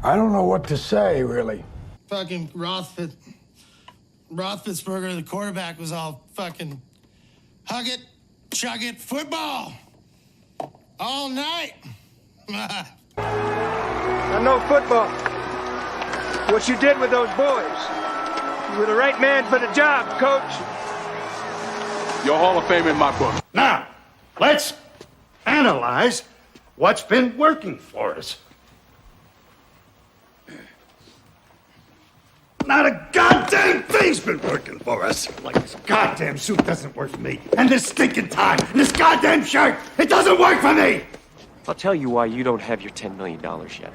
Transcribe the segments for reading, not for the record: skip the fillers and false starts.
I don't know what to say, really. Fucking Roethlisberger, the quarterback, was all fucking hug it, chug it, football all night. I know football. What you did with those boys. You were the right man for the job, coach. Your Hall of Fame in my book. Now, let's analyze what's been working for us. Not a goddamn thing's been working for us. Like this goddamn suit doesn't work for me. And this stinking tie, and this goddamn shirt, it doesn't work for me. I'll tell you why you don't have your $10 million yet.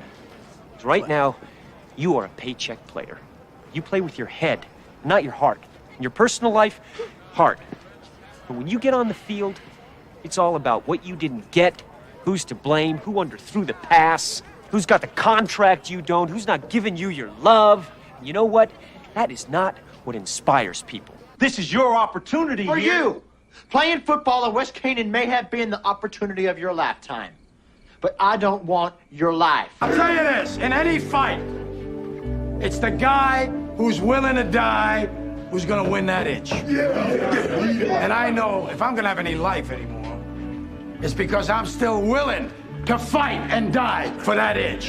'Cause right now, you are a paycheck player. You play with your head, not your heart. In your personal life, heart. But when you get on the field, it's all about what you didn't get, who's to blame, who underthrew the pass, who's got the contract you don't, who's not giving you your love. You know what? That is not what inspires people. This is your opportunity. For you. Playing football at West Canaan may have been the opportunity of your lifetime. But I don't want your life. I'll tell you this, in any fight, it's the guy who's willing to die who's gonna win that itch. And I know if I'm gonna have any life anymore, it's because I'm still willing to fight and die for that itch.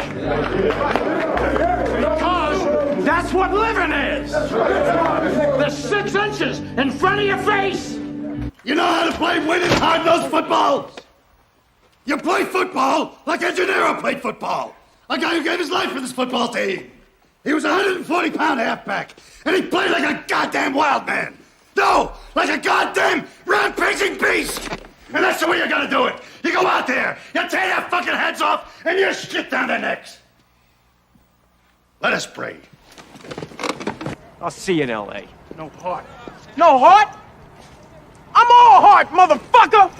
Because that's what living is. The 6 inches in front of your face. You know how to play winning hard-nosed football? You play football like a Gennaro played football. A guy who gave his life for this football team. He was a 140-pound halfback, and he played like a goddamn wild man. No, like a goddamn rampaging beast. And that's the way you gotta do it. You go out there, you tear their fucking heads off, and you shit down their necks. Let us pray. I'll see you in L.A. No heart. No heart? I'm all heart, motherfucker!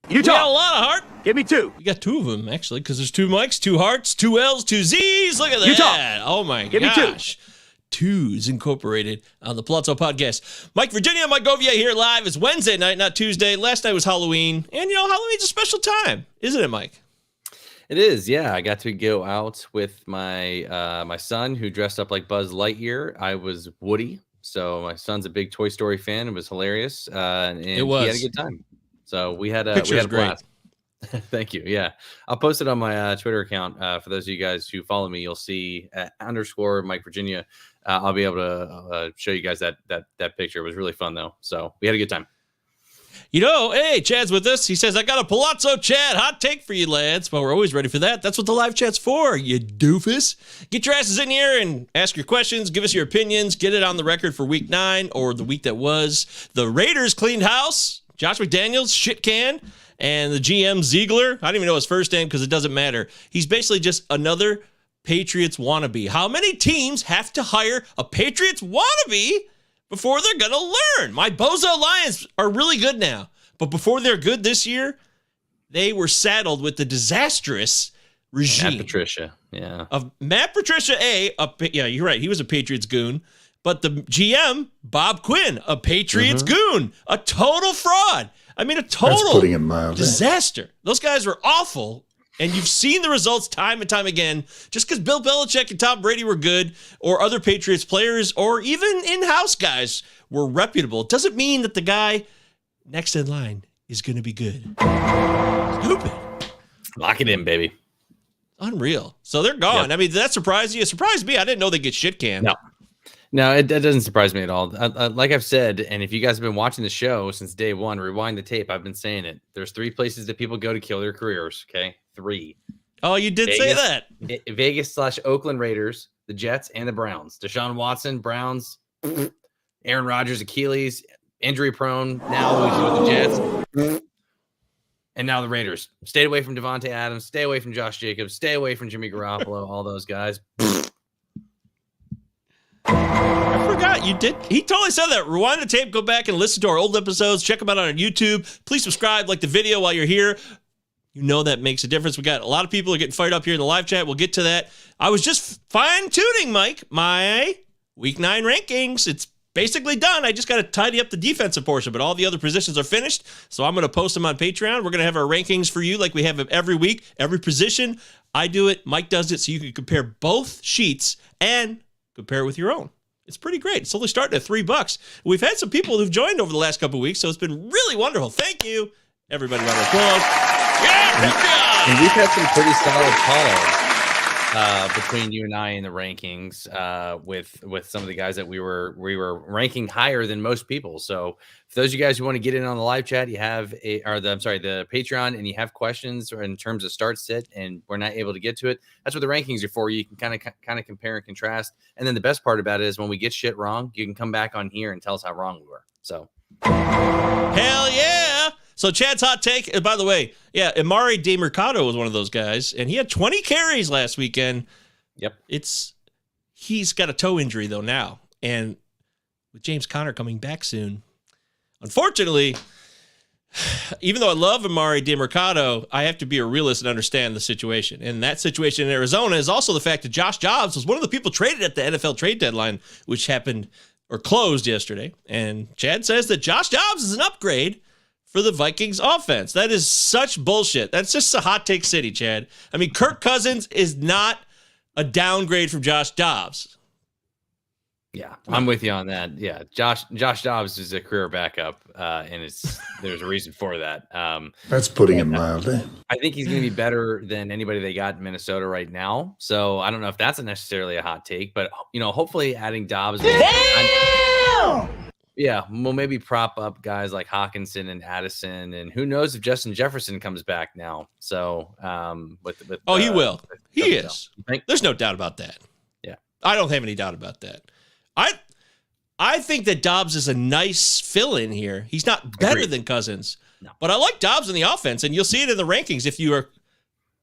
You got a lot of heart. Give me 2. You got 2 of them, actually, because there's 2 Mikes, 2 hearts, 2 L's, 2 Z's. Look at that. Utah. Oh, my Give gosh. Me 2. 2's incorporated on the Palazzo Podcast. Mike Virginia, Mike Govia here live. It's Wednesday night, not Tuesday. Last night was Halloween. And, Halloween's a special time, isn't it, Mike? It is, yeah. I got to go out with my my son, who dressed up like Buzz Lightyear. I was Woody, so my son's a big Toy Story fan. It was hilarious, and he had a good time. So we had a blast. Thank you. Yeah, I'll post it on my Twitter account. For those of you guys who follow me, you'll see _ Mike Virginia. I'll be able to show you guys that picture. It was really fun though. So we had a good time. Hey, Chad's with us. He says, I got a Palazzo Chad hot take for you, lads. Well, we're always ready for that. That's what the live chat's for, you doofus. Get your asses in here and ask your questions. Give us your opinions. Get it on the record for week 9 or the week that was. The Raiders cleaned house. Josh McDaniels, shit can. And the GM, Ziegler, I don't even know his first name because it doesn't matter. He's basically just another Patriots wannabe. How many teams have to hire a Patriots wannabe before they're going to learn? My Bozo Lions are really good now. But before they're good this year, they were saddled with the disastrous regime. Matt Patricia, yeah. Of Matt Patricia, yeah, you're right. He was a Patriots goon. But the GM, Bob Quinn, a Patriots goon. A total fraud. I mean, a total disaster. Those guys were awful. And you've seen the results time and time again. Just because Bill Belichick and Tom Brady were good, or other Patriots players, or even in-house guys were reputable, doesn't mean that the guy next in line is going to be good. Stupid. Lock it in, baby. Unreal. So they're gone. Yep. I mean, did that surprise you? It surprised me. I didn't know they get shit canned. No, it doesn't surprise me at all. Like I've said, and if you guys have been watching the show since day one, rewind the tape. I've been saying it. There's 3 places that people go to kill their careers. Okay, 3. Oh, you did say that. Vegas/Oakland Raiders, the Jets, and the Browns. Deshaun Watson, Browns. Aaron Rodgers, Achilles, injury prone. Now he's with the Jets. And now the Raiders. Stay away from Devontae Adams. Stay away from Josh Jacobs. Stay away from Jimmy Garoppolo. All those guys. I forgot you did. He totally said that. Rewind the tape, go back and listen to our old episodes. Check them out on our YouTube. Please subscribe, like the video while you're here. You know that makes a difference. We got a lot of people are getting fired up here in the live chat. We'll get to that. I was just fine-tuning, Mike, my Week 9 rankings. It's basically done. I just got to tidy up the defensive portion, but all the other positions are finished, so I'm going to post them on Patreon. We're going to have our rankings for you like we have every week, every position. I do it. Mike does it, so you can compare both sheets and compare it with your own. It's pretty great. It's only starting at $3. We've had some people who've joined over the last couple of weeks, so it's been really wonderful. Thank you, everybody. Round of applause. Yeah, and we've had some pretty solid calls between you and I in the rankings with some of the guys that we were ranking higher than most people. So for those of you guys who want to get in on the live chat, you have the Patreon, and you have questions or in terms of start sit, and we're not able to get to it. That's what the rankings are for. You can kind of compare and contrast. And then the best part about it is when we get shit wrong, you can come back on here and tell us how wrong we were. So hell yeah. So Chad's hot take, and by the way, yeah, Amari DeMercado was one of those guys, and he had 20 carries last weekend. Yep. He's got a toe injury, though, now. And with James Conner coming back soon, unfortunately, even though I love Amari DeMercado, I have to be a realist and understand the situation. And that situation in Arizona is also the fact that Josh Dobbs was one of the people traded at the NFL trade deadline, which happened or closed yesterday. And Chad says that Josh Dobbs is an upgrade for the Vikings offense. That is such bullshit. That's just a hot take city, Chad. I mean, Kirk Cousins is not a downgrade from Josh Dobbs. Yeah, I'm with you on that. Yeah, Josh Dobbs is a career backup, and there's a reason for that. That's putting it mildly. I think he's going to be better than anybody they got in Minnesota right now. So I don't know if that's necessarily a hot take, but hopefully adding Dobbs. Yeah, we'll maybe prop up guys like Hawkinson and Addison, and who knows if Justin Jefferson comes back now. So, he will. He is. There's no doubt about that. Yeah, I don't have any doubt about that. I think that Dobbs is a nice fill-in here. He's not better than Cousins, but I like Dobbs in the offense, and you'll see it in the rankings if you are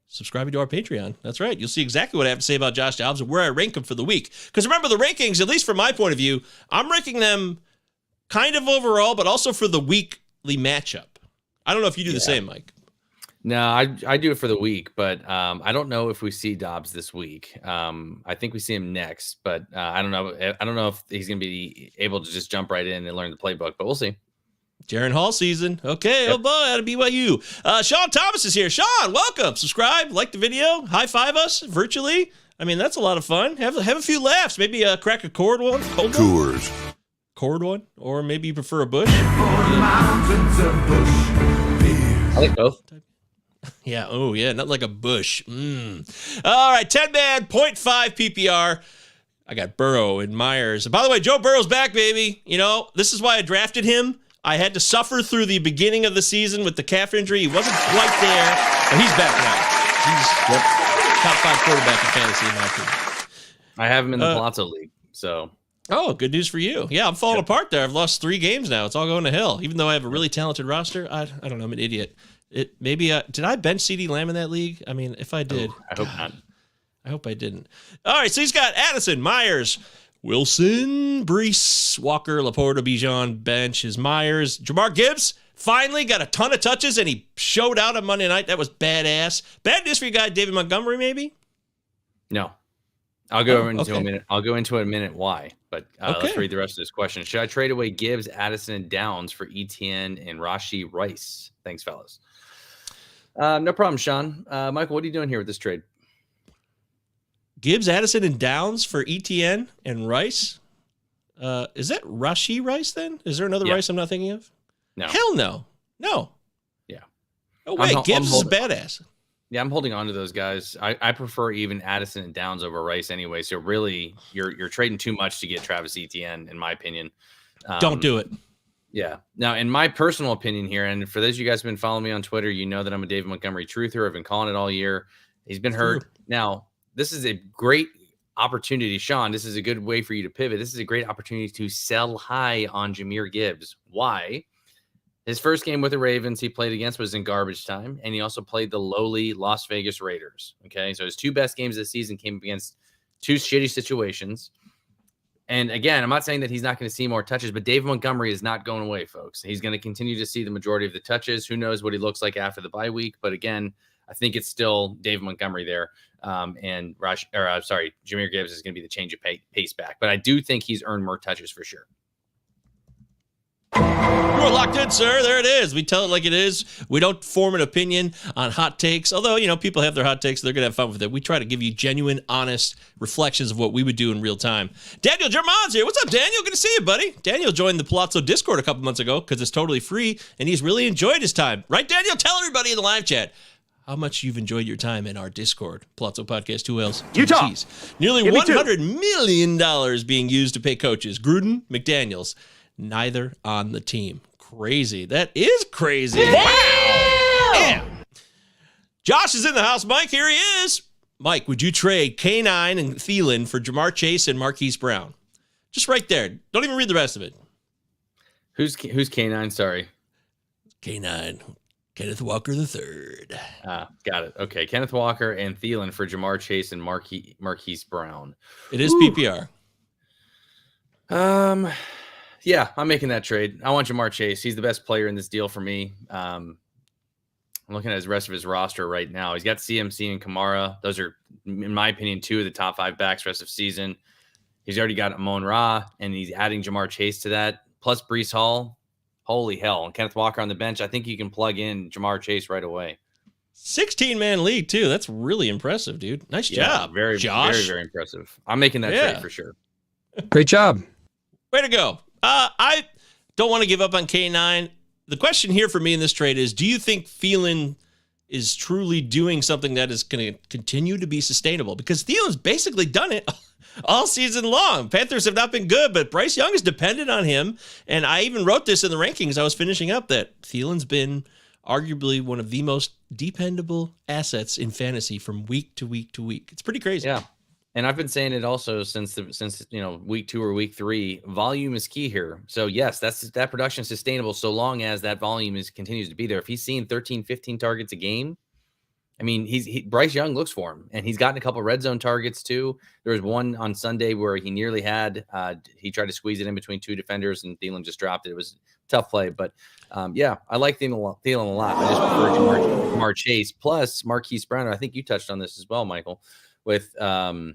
subscribing to our Patreon. That's right. You'll see exactly what I have to say about Josh Dobbs and where I rank him for the week. Because remember, the rankings, at least from my point of view, I'm ranking them kind of overall, but also for the weekly matchup. I don't know if you do the same, Mike. No, I do it for the week, but I don't know if we see Dobbs this week. I think we see him next, but I don't know. I don't know if he's going to be able to just jump right in and learn the playbook, but we'll see. Jaron Hall season. Okay, Oh boy, out of BYU. Sean Thomas is here. Sean, welcome. Subscribe, like the video, high five us virtually. I mean, that's a lot of fun. Have a few laughs. Maybe crack a cord one. Coors. Cord one, or maybe you prefer a bush. I like both. Yeah. Oh, yeah. Not like a bush. All right. 10-man, 0.5 PPR. I got Burrow and Myers. And by the way, Joe Burrow's back, baby. This is why I drafted him. I had to suffer through the beginning of the season with the calf injury. He wasn't quite there, but he's back now. He's top 5 quarterback in fantasy, in my opinion. I have him in the Palazzo League, so. Oh, good news for you. Yeah, I'm falling apart there. I've lost 3 games now. It's all going to hell. Even though I have a really talented roster, I don't know. I'm an idiot. Did I bench CeeDee Lamb in that league? I mean, if I did. I hope not. I hope I didn't. All right, so he's got Addison, Myers, Wilson, Brees, Walker, Laporta, Bijan, bench is Myers. Jamar Gibbs finally got a ton of touches, and he showed out on Monday night. That was badass. Bad news for your guy, David Montgomery, maybe? No. I'll go into a minute. I'll go into a minute why, but let's read the rest of this question. Should I trade away Gibbs, Addison, and Downs for Etienne and Rashee Rice? Thanks, fellas. No problem, Sean. Michael, what are you doing here with this trade? Gibbs, Addison, and Downs for Etienne and Rice? Is that Rashee Rice then? Is there another Rice I'm not thinking of? No. Hell no. No. Yeah. Oh, wait. Gibbs is a badass. Yeah, I'm holding on to those guys. I prefer even Addison and Downs over Rice anyway. So really, you're trading too much to get Travis Etienne, in my opinion. Don't do it. Yeah. Now, in my personal opinion here, and for those of you guys who've been following me on Twitter, you know that I'm a David Montgomery truther. I've been calling it all year. He's been hurt. Now, this is a great opportunity, Sean. This is a good way for you to pivot. This is a great opportunity to sell high on Jahmyr Gibbs. Why? His first game with the Ravens he played against was in garbage time, and he also played the lowly Las Vegas Raiders. Okay, so his 2 best games of the season came against 2 shitty situations. And again, I'm not saying that he's not going to see more touches, but David Montgomery is not going away, folks. He's going to continue to see the majority of the touches. Who knows what he looks like after the bye week? But again, I think it's still David Montgomery there. And Jahmyr Gibbs is going to be the change of pace back. But I do think he's earned more touches for sure. We're locked in, sir. There it is. We tell it like it is. We don't form an opinion on hot takes. Although, people have their hot takes. They're going to have fun with it. We try to give you genuine, honest reflections of what we would do in real time. Daniel German's here. What's up, Daniel? Good to see you, buddy. Daniel joined the Palazzo Discord a couple months ago because it's totally free, and he's really enjoyed his time. Right, Daniel? Tell everybody in the live chat how much you've enjoyed your time in our Discord. Palazzo Podcast, 2 L's, 2 Utah. T's. Nearly $100 million being used to pay coaches. Gruden, McDaniels, neither on the team. Crazy. That is crazy. Wow. Damn. Josh is in the house. Mike, here he is. Mike, would you trade K9 and Thielen for Jamar Chase and Marquise Brown? Just right there. Don't even read the rest of it. Who's K9? Sorry. K9. Kenneth Walker III. Got it. Okay. Kenneth Walker and Thielen for Jamar Chase and Marquise Brown. It is PPR. Yeah, I'm making that trade. I want Jamar Chase. He's the best player in this deal for me. I'm looking at the rest of his roster right now. He's got CMC and Kamara. Those are, in my opinion, 2 of the top 5 backs rest of season. He's already got Amon-Ra, and he's adding Jamar Chase to that, plus Breece Hall. Holy hell. And Kenneth Walker on the bench. I think you can plug in Jamar Chase right away. 16-man league, too. That's really impressive, dude. Nice job. Very, Josh. very, very impressive. I'm making that trade for sure. Great job. Way to go. I don't want to give up on K9. The question here for me in this trade is, do you think Thielen is truly doing something that is going to continue to be sustainable? Because Thielen's basically done it all season long. Panthers have not been good, but Bryce Young is dependent on him. And I even wrote this in the rankings I was finishing up, that Thielen's been arguably one of the most dependable assets in fantasy from week to week to week. It's pretty crazy. Yeah. And I've been saying it also since week 2 or week 3. Volume is key here. So yes, that production is sustainable so long as that volume continues to be there. If he's seeing 13, 15 targets a game, I mean, Bryce Young looks for him, and he's gotten a couple red zone targets too. There was one on Sunday where he nearly had he tried to squeeze it in between 2 defenders, and Thielen just dropped it. It was a tough play, but yeah, I like Thielen a lot. I just prefer Jamar Chase plus Marquise Brown. I think you touched on this as well, Michael, with Kyler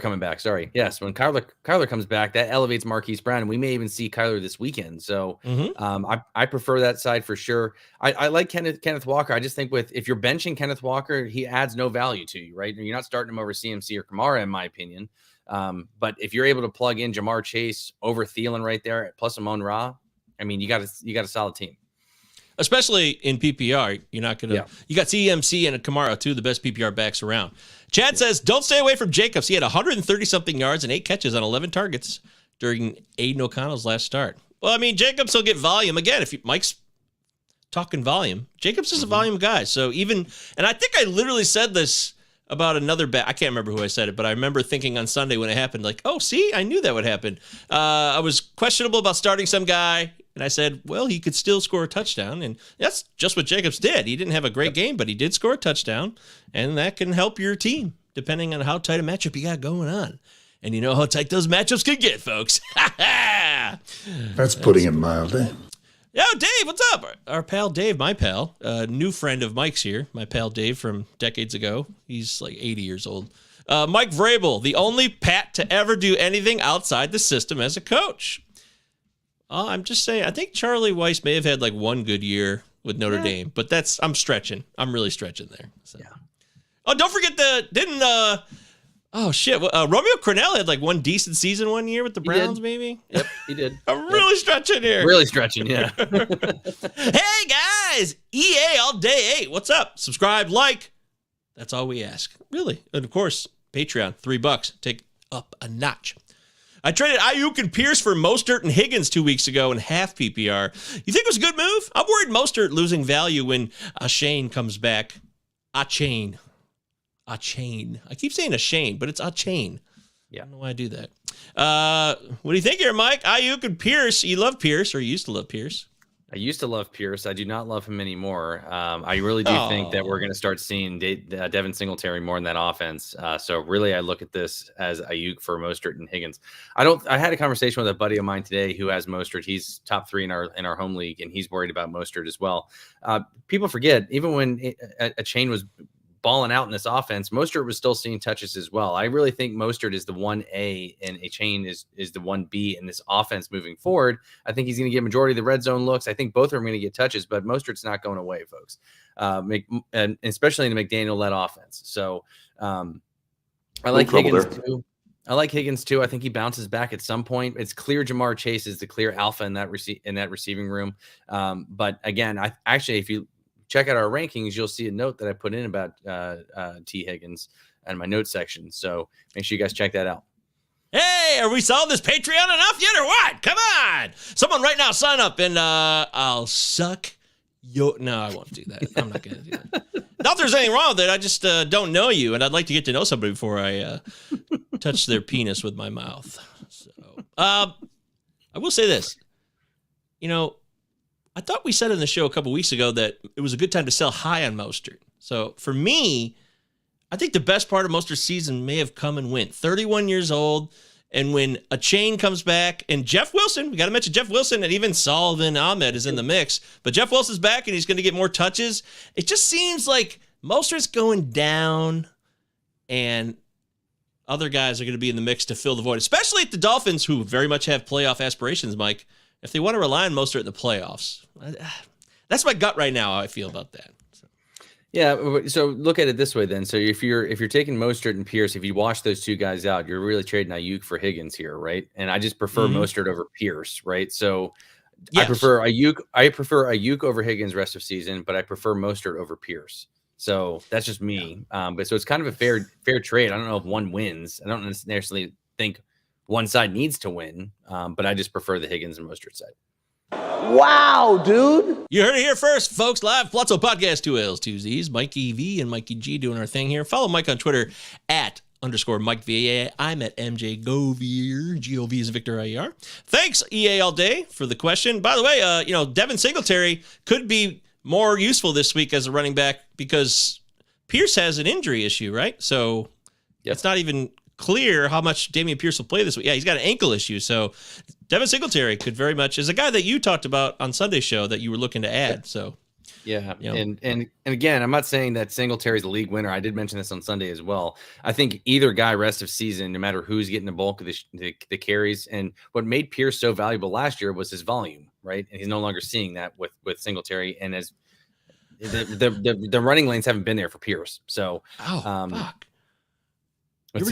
coming back. Sorry. Yes. When Kyler comes back, that elevates Marquise Brown, and we may even see Kyler this weekend. So I prefer that side for sure. I like Kenneth Walker. I just think if you're benching Kenneth Walker, he adds no value to you, right? You're not starting him over CMC or Kamara, in my opinion. But if you're able to plug in Jamar Chase over Thielen right there, plus Amon-Ra, I mean, you got a solid team. Especially in PPR, you're not going to. You got CMC and Kamara, 2 of the best PPR backs around. Chad says, don't stay away from Jacobs. He had 130-something yards and 8 catches on 11 targets during Aiden O'Connell's last start. Well, I mean, Jacobs will get volume. Again, Mike's talking volume, Jacobs is a volume guy. So and I think I literally said this about another back. I can't remember who I said it, but I remember thinking on Sunday when it happened, like, oh, see, I knew that would happen. I was questionable about starting some guy. And I said, well, he could still score a touchdown. And that's just what Jacobs did. He didn't have a great game, but he did score a touchdown. And that can help your team, depending on how tight a matchup you got going on. And you know how tight those matchups can get, folks. That's putting it mildly. Yo, Dave, what's up? Our pal Dave, my pal, new friend of Mike's here. My pal Dave from decades ago. He's like 80 years old. Mike Vrabel, the only Pat to ever do anything outside the system as a coach. I'm just saying, I think Charlie Weiss may have had like one good year with Notre Dame, but I'm stretching. I'm really stretching there. So. Yeah. Oh, don't forget Romeo Crennel had like one decent season one year with the Browns, maybe? Yep, he did. I'm really stretching here. Really stretching, yeah. Hey, guys, EA all day 8. What's up? Subscribe, like. That's all we ask. Really. And of course, Patreon, $3. Take up a notch. I traded Ayuk and Pierce for Mostert and Higgins 2 weeks ago in half PPR. You think it was a good move? I'm worried Mostert losing value when Achane comes back. Achane. I keep saying Achane, but it's Achane. Yeah. I don't know why I do that. What do you think here, Mike? Ayuk and Pierce. You love Pierce, or you used to love Pierce? I used to love Pierce. I do not love him anymore. I really do think that we're going to start seeing Devin Singletary more in that offense. So really, I look at this as Ayuk for Mostert and Higgins. I had a conversation with a buddy of mine today who has Mostert. He's top 3 in our home league, and he's worried about Mostert as well. People forget, even when Achane was balling out in this offense, Mostert was still seeing touches as well. I really think Mostert is the 1A and Achane is the 1B in this offense moving forward. I think he's going to get majority of the red zone looks. I think both of them are going to get touches, but Mostert's not going away, folks. And especially in the McDaniel-led offense. So I like Higgins too. I think he bounces back at some point. It's clear Jamar Chase is the clear alpha in that receiving room. But again, if you check out our rankings, you'll see a note that I put in about T. Higgins in my notes section. So make sure you guys check that out. Hey, are we solved this Patreon enough yet or what? Come on. Someone right now sign up and I'll suck your... No, I won't do that. I'm not going to do that. Not that there's anything wrong with it. I just don't know you, and I'd like to get to know somebody before I touch their penis with my mouth. So, I will say this. You know, I thought we said in the show a couple weeks ago that it was a good time to sell high on Mostert. So for me, I think the best part of Mostert's season may have come and went. 31 years old, and when Achane comes back, and Jeff Wilson, we got to mention Jeff Wilson, and even Salvin Ahmed is in the mix, but Jeff Wilson's back, and he's going to get more touches. It just seems like Mostert's going down, and other guys are going to be in the mix to fill the void, especially at the Dolphins, who very much have playoff aspirations, Mike. If they want to rely on Mostert in the playoffs, that's my gut right now, how I feel about that. Yeah, so look at it this way then. So if you're taking Mostert and Pierce, if you wash those two guys out, you're really trading Ayuk for Higgins here, right? And I just prefer Mostert over Pierce, right? So yes. I prefer Ayuk over Higgins rest of season, but I prefer Mostert over Pierce. So that's just me. Yeah. But so it's kind of a fair trade. I don't know if one wins. I don't necessarily think one side needs to win, but I just prefer the Higgins and Mostert side. Wow, dude. You heard it here first, folks. Live Palazzo Podcast, 2 L's, 2 Z's. Mikey V and Mikey G doing our thing here. Follow Mike on Twitter @_Mike VA. I'm at MJ Govier. G-O-V is Victor IER. Thanks, EA All Day, for the question. By the way, Devin Singletary could be more useful this week as a running back because Pierce has an injury issue, right? So It's not even clear how much Dameon Pierce will play this week. Yeah, he's got an ankle issue. So Devin Singletary could very much, is a guy that you talked about on Sunday's show that you were looking to add. So yeah, and again, I'm not saying that Singletary's the league winner. I did mention this on Sunday as well. I think either guy rest of season, no matter who's getting the bulk of the carries, and what made Pierce so valuable last year was his volume, right? And he's no longer seeing that with Singletary, and as the running lanes haven't been there for Pierce. So fuck. You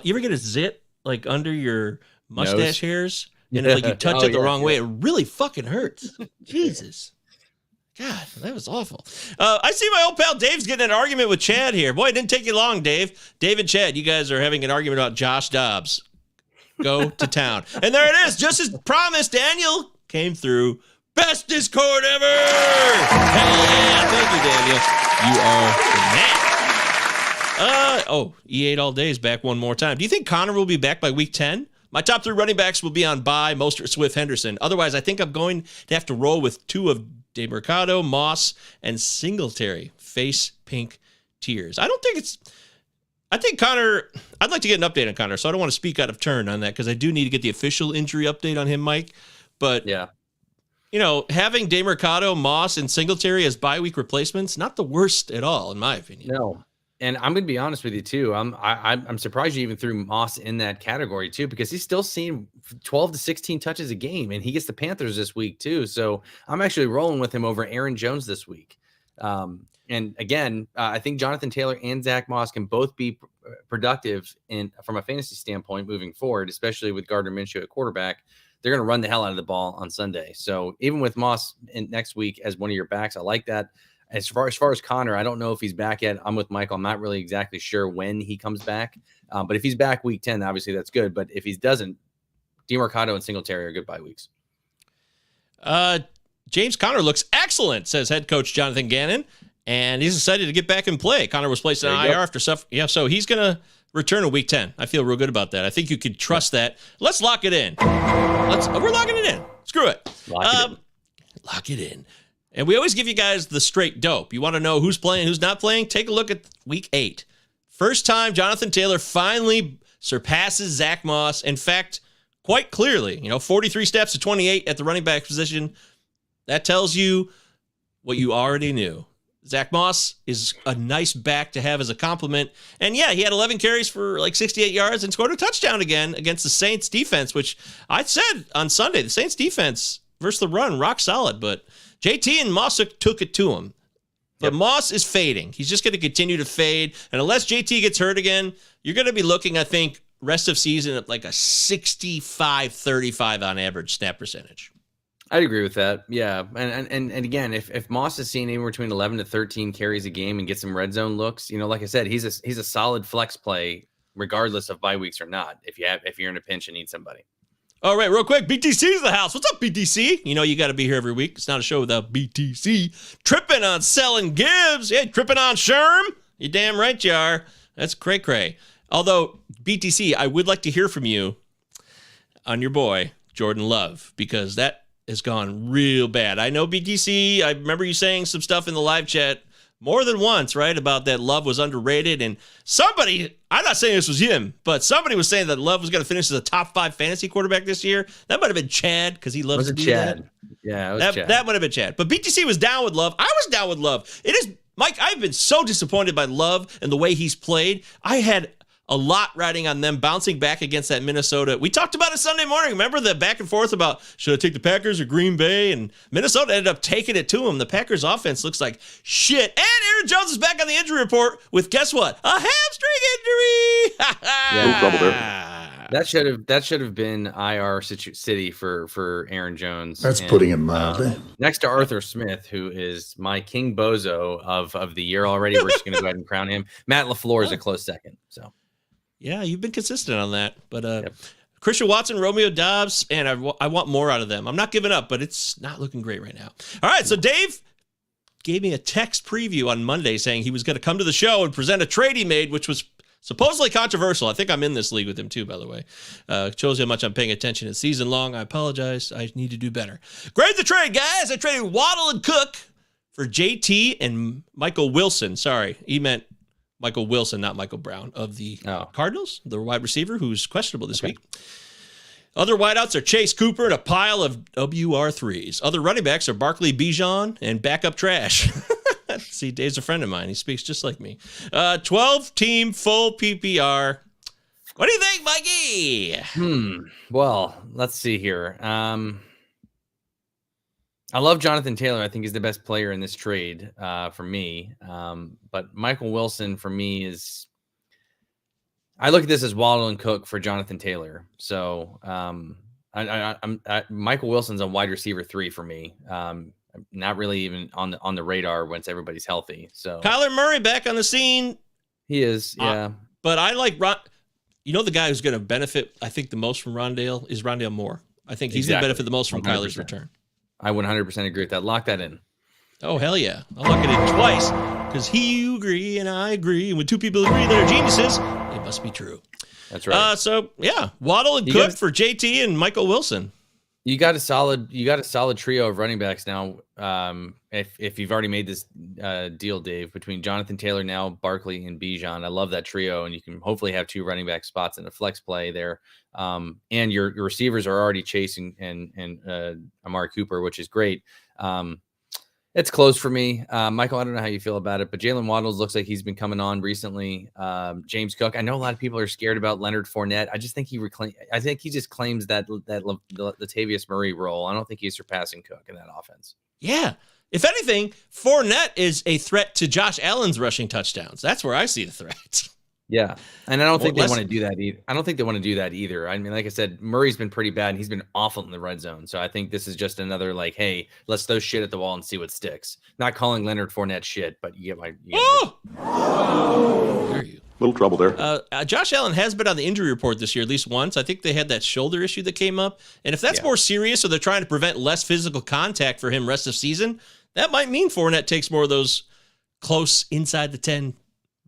ever get a zit like under your mustache hairs? And like you touch it the wrong way, it really fucking hurts. Jesus. God, that was awful. I see my old pal Dave's getting in an argument with Chad here. Boy, it didn't take you long, Dave. Dave and Chad, you guys are having an argument about Josh Dobbs. Go to town. And there it is. Just as promised, Daniel came through. Best Discord ever. Hey, thank you, Daniel. You are the man. E8 All Day is back one more time. Do you think Connor will be back by week 10? My top 3 running backs will be on bye, Mostert, Swift, Henderson. Otherwise, I think I'm going to have to roll with 2 of DeMercado, Moss, and Singletary. Face pink tears. I think Connor, I'd like to get an update on Connor, so I don't want to speak out of turn on that because I do need to get the official injury update on him, Mike. But, having DeMercado, Moss, and Singletary as bye-week replacements, not the worst at all, in my opinion. No. And I'm going to be honest with you too. I'm surprised you even threw Moss in that category too, because he's still seeing 12 to 16 touches a game, and he gets the Panthers this week too. So I'm actually rolling with him over Aaron Jones this week. And again, I think Jonathan Taylor and Zach Moss can both be productive from a fantasy standpoint moving forward, especially with Gardner Minshew at quarterback. They're going to run the hell out of the ball on Sunday. So even with Moss next week as one of your backs, I like that. As far as Connor, I don't know if he's back yet. I'm with Michael. I'm not really exactly sure when he comes back. But if he's back week 10, obviously that's good. But if he doesn't, DeMercado and Singletary are good bye weeks. James Conner looks excellent, says head coach Jonathan Gannon. And he's excited to get back and play. Connor was placed on IR after stuff. Yeah, so he's going to return in week 10. I feel real good about that. I think you could trust that. Let's lock it in. We're locking it in. Screw it. Lock it in. And we always give you guys the straight dope. You want to know who's playing, who's not playing? Take a look at week 8. First time Jonathan Taylor finally surpasses Zach Moss. In fact, quite clearly, 43 steps to 28 at the running back position. That tells you what you already knew. Zach Moss is a nice back to have as a compliment. And yeah, he had 11 carries for like 68 yards and scored a touchdown again against the Saints defense, which I said on Sunday, the Saints defense versus the run, rock solid. But JT and Moss took it to him. But Moss is fading. He's just going to continue to fade. And unless JT gets hurt again, you're going to be looking, I think, rest of season at like a 65-35 on average snap percentage. I'd agree with that. Yeah. And again, if Moss is seeing anywhere between 11 to 13 carries a game and gets some red zone looks, like I said, he's a solid flex play regardless of bye weeks or not. If you're in a pinch and need somebody. All right, real quick, BTC's the house. What's up, BTC? You got to be here every week. It's not a show without BTC. Tripping on selling Gibbs. Yeah, tripping on Sherm. You damn right you are. That's cray-cray. Although, BTC, I would like to hear from you on your boy, Jordan Love, because that has gone real bad. I know, BTC, I remember you saying some stuff in the live chat more than once, right, about that Love was underrated. And somebody, I'm not saying this was him, but somebody was saying that Love was going to finish as a top 5 fantasy quarterback this year. That might have been Chad, because he loves to do Chad. That. Yeah, it was Chad. That might have been Chad. But BTC was down with Love. I was down with Love. It is, Mike, I've been so disappointed by Love and the way he's played. I had a lot riding on them bouncing back against that Minnesota. We talked about it Sunday morning. Remember the back and forth about should I take the Packers or Green Bay? And Minnesota ended up taking it to them. The Packers offense looks like shit. And Aaron Jones is back on the injury report with, guess what? A hamstring injury. No trouble there. That should have been IR city for Aaron Jones. That's putting it mildly. Next to Arthur Smith, who is my King Bozo of the year already. We're just going to go ahead and crown him. Matt LaFleur is a close second. So. Yeah, you've been consistent on that. But Christian Watson, Romeo Doubs, and I want more out of them. I'm not giving up, but it's not looking great right now. All right, so Dave gave me a text preview on Monday saying he was going to come to the show and present a trade he made, which was supposedly controversial. I think I'm in this league with him too, by the way. Shows you how much I'm paying attention. It's season long. I apologize. I need to do better. Grade the trade, guys. I traded Waddle and Cook for JT and Michael Wilson. Sorry, he meant Michael Wilson, not Michael Brown, of the Cardinals, the wide receiver who's questionable this week. Other wideouts are Chase Cooper and a pile of WR3s. Other running backs are Barkley Bijan and backup trash. See, Dave's a friend of mine. He speaks just like me. 12-team full PPR. What do you think, Mikey? Well, let's see here. I love Jonathan Taylor. I think he's the best player in this trade for me. But Michael Wilson for me is, I look at this as Waddle and Cook for Jonathan Taylor. So Michael Wilson's a wide receiver 3 for me. Not really even on the radar once everybody's healthy. So Kyler Murray back on the scene. He is, yeah. But I like the guy who's going to benefit, I think, the most from Rondale is Rondale Moore. I think he's going to benefit the most from 100%. Kyler's return. I 100% agree with that. Lock that in. Oh, hell yeah. I'll lock it in twice because you agree and I agree. And when two people agree that are geniuses, it must be true. That's right. So, yeah, Waddle and Cook for JT and Michael Wilson. You got a solid trio of running backs now. If you've already made this deal, Dave, between Jonathan Taylor now, Barkley, and Bijan, I love that trio, and you can hopefully have 2 running back spots in a flex play there. And your receivers are already chasing and Amari Cooper, which is great. It's close for me. Michael, I don't know how you feel about it, but Jalen Waddles looks like he's been coming on recently. James Cook. I know a lot of people are scared about Leonard Fournette. I just think he just claims that Latavius Murray role. I don't think he's surpassing Cook in that offense. Yeah. If anything, Fournette is a threat to Josh Allen's rushing touchdowns. That's where I see the threat. Yeah. And I don't think they want to do that either. I don't think they want to do that either. I mean, like I said, Murray's been pretty bad and he's been awful in the red zone. So I think this is just another hey, let's throw shit at the wall and see what sticks. Not calling Leonard Fournette shit, but you get my hear you. Little trouble there. Josh Allen has been on the injury report this year at least once. I think they had that shoulder issue that came up. And if that's more serious or they're trying to prevent less physical contact for him rest of season, that might mean Fournette takes more of those close inside the 10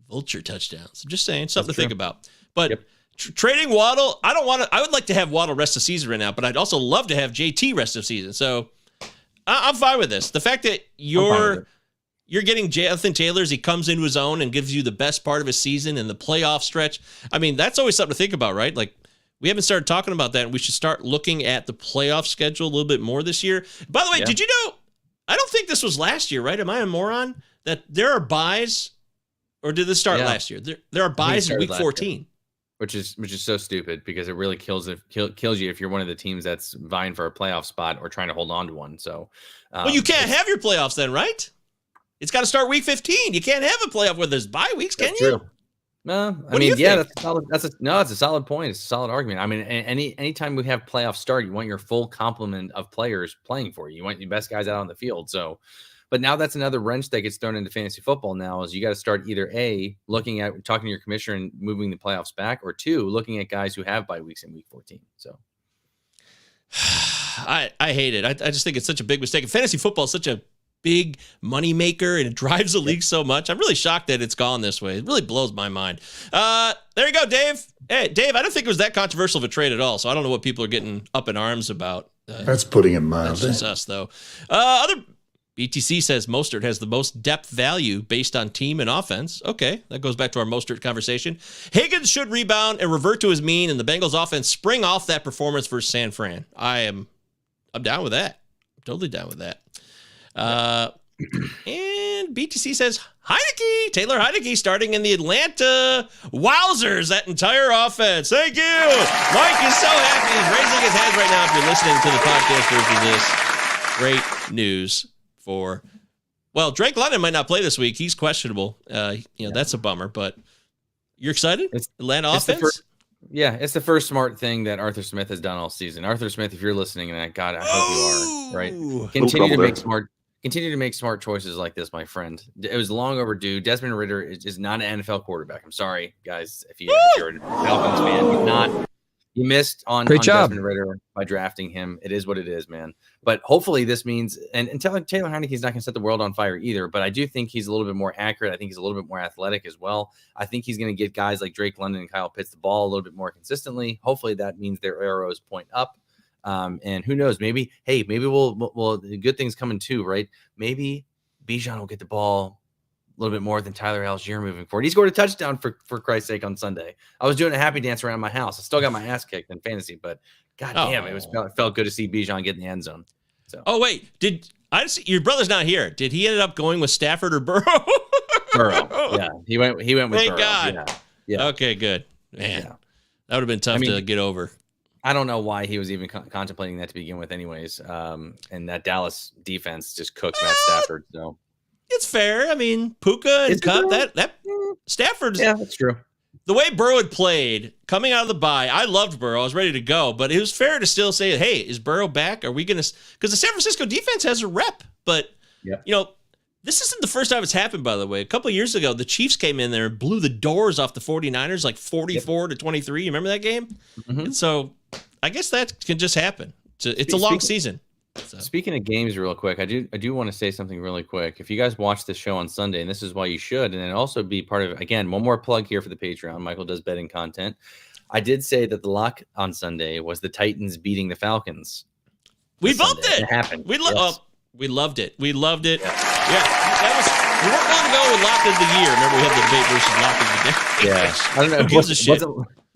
vulture touchdowns. I'm just saying, something to think about. But trading Waddle, I would like to have Waddle rest of season right now, but I'd also love to have JT rest of season. So I'm fine with this. The fact that you're getting Jonathan Taylor as he comes into his own and gives you the best part of his season and the playoff stretch. I mean, that's always something to think about, right? Like, we haven't started talking about that, and we should start looking at the playoff schedule a little bit more this year. By the way, did you know I don't think this was last year, right? Am I a moron? That there are buys, or did this start last year? There are buys in week 14. Which is so stupid because it really kills you if you're one of the teams that's vying for a playoff spot or trying to hold on to one. So, well, you can't have your playoffs then, right? It's got to start week 15. You can't have a playoff where there's bye weeks, can you? True. No, I mean, that's a solid. It's a solid point. It's a solid argument. I mean, anytime we have playoff start, you want your full complement of players playing for you. You want your best guys out on the field. So, but now that's another wrench that gets thrown into fantasy football. Now is you got to start either A, looking at talking to your commissioner and moving the playoffs back, or 2, looking at guys who have bye weeks in week 14. So, I hate it. I just think it's such a big mistake. Fantasy football is such a big money maker, and it drives the league so much. I'm really shocked that it's gone this way. It really blows my mind. There you go, Dave. Hey, Dave, I don't think it was that controversial of a trade at all, so I don't know what people are getting up in arms about. That's putting it mildly. That's just us, though. Other BTC says Mostert has the most depth value based on team and offense. Okay, that goes back to our Mostert conversation. Higgins should rebound and revert to his mean, and the Bengals offense spring off that performance versus San Fran. I'm down with that. I'm totally down with that. And BTC says Heineke, Taylor Heineke starting in the Atlanta Wowzers, that entire offense. Thank you. Mike is so happy. He's raising his hands right now if you're listening to the podcast version of this. Great news for, well, Drake London might not play this week. He's questionable. That's a bummer, but you're excited? Atlanta offense? It's the first smart thing that Arthur Smith has done all season. Arthur Smith, if you're listening, and God, I hope you are, right? Continue to make smart choices like this, my friend. It was long overdue. Desmond Ridder is not an NFL quarterback. I'm sorry, guys, if you're a Falcons fan. You missed on Desmond Ridder by drafting him. It is what it is, man. But hopefully this means, and Taylor Heineke's not going to set the world on fire either, but I do think he's a little bit more accurate. I think he's a little bit more athletic as well. I think he's going to get guys like Drake London and Kyle Pitts the ball a little bit more consistently. Hopefully that means their arrows point up. And who knows, maybe we'll good things coming too, right? Maybe Bijan will get the ball a little bit more than Tyler Algier moving forward. He scored a touchdown for Christ's sake on Sunday. I was doing a happy dance around my house. I still got my ass kicked in fantasy, but God damn, it felt good to see Bijan get in the end zone. So. Oh wait, your brother's not here? Did he end up going with Stafford or Burrow? Burrow. Yeah, he went with Thank Burrow. God. Yeah. Okay, good. Man, that would have been tough to get over. I don't know why he was even contemplating that to begin with anyways. And that Dallas defense just cooked Matt Stafford. So it's fair. I mean, Puka and Cup, that Stafford's. Yeah, that's true. The way Burrow had played coming out of the bye, I loved Burrow. I was ready to go, but it was fair to still say, hey, is Burrow back? Are we going to, because the San Francisco defense has a rep, but this isn't the first time it's happened, by the way. A couple of years ago, the Chiefs came in there and blew the doors off the 49ers, like 44-23. You remember that game? Mm-hmm. And so I guess that can just happen. It's a long season. So. Speaking of games real quick, I do want to say something really quick. If you guys watch this show on Sunday, and this is why you should, and then also be part of, again, one more plug here for the Patreon. Michael does betting content. I did say that the lock on Sunday was the Titans beating the Falcons. We bumped it. It happened. We loved it. We loved it. Yeah. We weren't going to go with lock of the year. Remember, we had the debate versus lock of the day. Yeah. I don't know. Who gives a shit?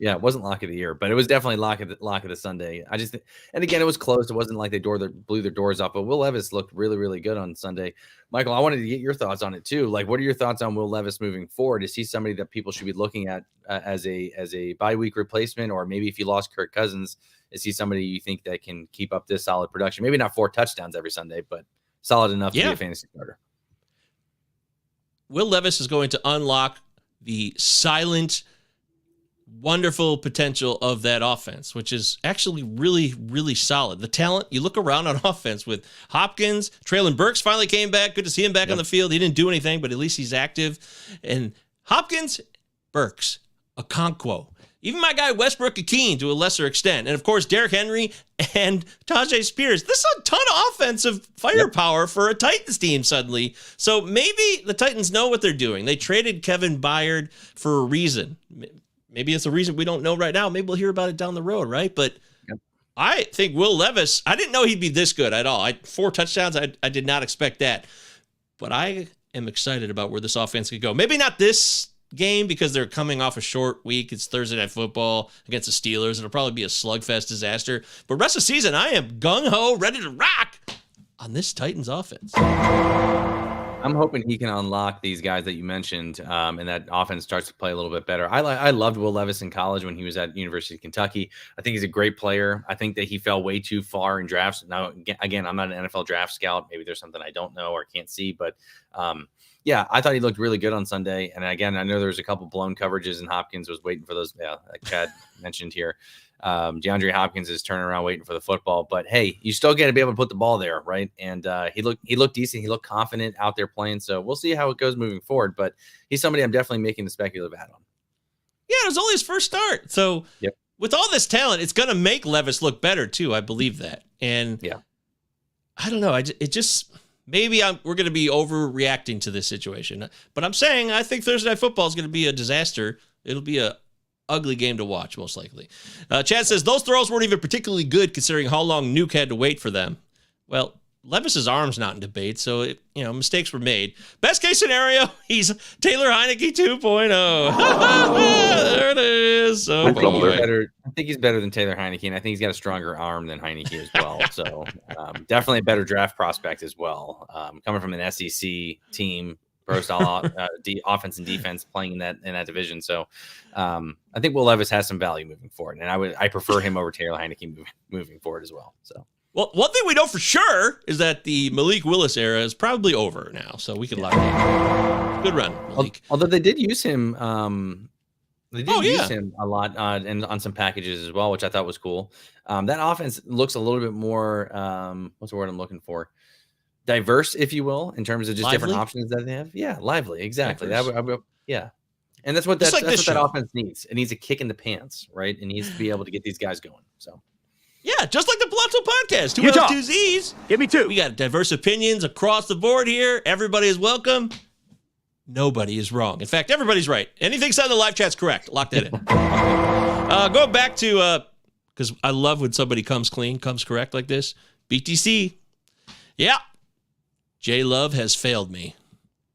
It wasn't lock of the year, but it was definitely lock of the Sunday. And again, it was close. It wasn't like they blew their doors off, but Will Levis looked really, really good on Sunday. Michael, I wanted to get your thoughts on it too. Like, what are your thoughts on Will Levis moving forward? Is he somebody that people should be looking at as a bye week replacement, or maybe if you lost Kirk Cousins, is he somebody you think that can keep up this solid production? Maybe not 4 touchdowns every Sunday, but solid enough to be a fantasy starter. Will Levis is going to unlock the silent, wonderful potential of that offense, which is actually really, really solid. The talent, you look around on offense with Hopkins, Traylon Burks finally came back. Good to see him back on the field. He didn't do anything, but at least he's active. And Hopkins, Burks, Okonkwo, even my guy Westbrook-Ikhine to a lesser extent. And, of course, Derrick Henry and Tajay Spears. This is a ton of offensive firepower for a Titans team suddenly. So maybe the Titans know what they're doing. They traded Kevin Byard for a reason. Maybe it's a reason we don't know right now. Maybe we'll hear about it down the road, right? But I think Will Levis, I didn't know he'd be this good at all. 4 touchdowns, I did not expect that. But I am excited about where this offense could go. Maybe not this game because they're coming off a short week. It's Thursday Night Football against the Steelers. It'll probably be a slugfest disaster. But rest of the season, I am gung-ho, ready to rock. on this Titans offense. I'm hoping he can unlock these guys that you mentioned, and that offense starts to play a little bit better. I loved Will Levis in college when he was at University of Kentucky. I think he's a great player. I think that he fell way too far in drafts. Now, again, I'm not an NFL draft scout. Maybe there's something I don't know or can't see, but yeah, I thought he looked really good on Sunday. And again, I know there was a couple blown coverages, and Hopkins was waiting for those. Yeah, like Chad mentioned here. DeAndre Hopkins is turning around waiting for the football, but hey, you still got to be able to put the ball there, right? And he looked decent. He looked confident out there playing. So we'll see how it goes moving forward. But he's somebody I'm definitely making the speculative ad on. Yeah, it was only his first start. So with all this talent, it's going to make Levis look better too. I believe that. And yeah, I don't know. It just maybe we're going to be overreacting to this situation. But I'm saying I think Thursday Night Football is going to be a disaster. It'll be a ugly game to watch, most likely. Chad says those throws weren't even particularly good considering how long Nuke had to wait for them. Well, Levis's arm's not in debate, so mistakes were made. Best case scenario, he's Taylor Heineke 2.0. There it is. So I think he's better than Taylor Heineke, and I think he's got a stronger arm than Heineke as well. So definitely a better draft prospect as well. Coming from an SEC team, pro style offense and defense, playing in that division. So I think Will Levis has some value moving forward, and I prefer him over Taylor Heineke moving forward as well. So. Well, one thing we know for sure is that the Malik Willis era is probably over now, so we can lock it in. Good run, Malik. Although they did use him, use him a lot and on some packages as well, which I thought was cool. That offense looks a little bit more, what's the word I'm looking for? Diverse, if you will, in terms of just different options that they have. Yeah, lively, exactly. Yeah. And that's what that offense needs. It needs a kick in the pants, right? It needs to be able to get these guys going. So. Yeah, just like the Palazzo Podcast. 2 L's, 2 Z's. Give me 2. We got diverse opinions across the board here. Everybody is welcome. Nobody is wrong. In fact, everybody's right. Anything said in the live chat's correct. Lock that in. Go back to, because I love when somebody comes clean, comes correct like this. BTC. Yeah. J Love has failed me.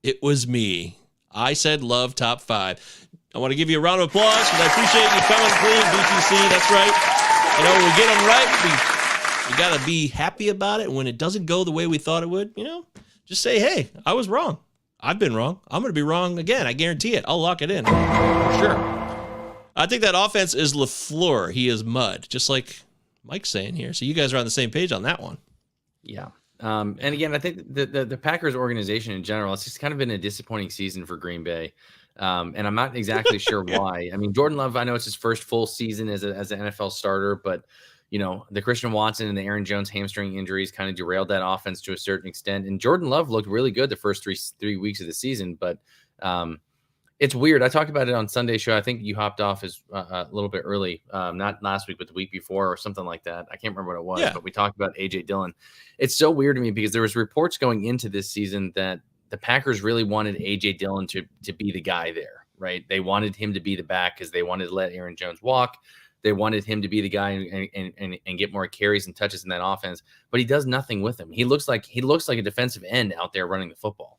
It was me. I said Love top 5. I want to give you a round of applause because I appreciate you coming clean, BTC. That's right. When we get them right, we got to be happy about it. When it doesn't go the way we thought it would, just say, hey, I was wrong. I've been wrong. I'm going to be wrong again. I guarantee it. I'll lock it in. For sure. I think that offense is LaFleur. He is mud, just like Mike's saying here. So you guys are on the same page on that one. Yeah. And again, I think the Packers organization in general, it's just kind of been a disappointing season for Green Bay. And I'm not exactly sure why. I mean, Jordan Love, I know it's his first full season as an NFL starter, but the Christian Watson and the Aaron Jones hamstring injuries kind of derailed that offense to a certain extent. And Jordan Love looked really good the first three weeks of the season, but it's weird. I talked about it on Sunday's show. I think you hopped off a little bit early, not last week, but the week before or something like that. I can't remember what it was, but we talked about AJ Dillon. It's so weird to me because there was reports going into this season that the Packers really wanted AJ Dillon to be the guy there, right? They wanted him to be the back because they wanted to let Aaron Jones walk. They wanted him to be the guy and get more carries and touches in that offense, but he does nothing with him. He looks like a defensive end out there running the football.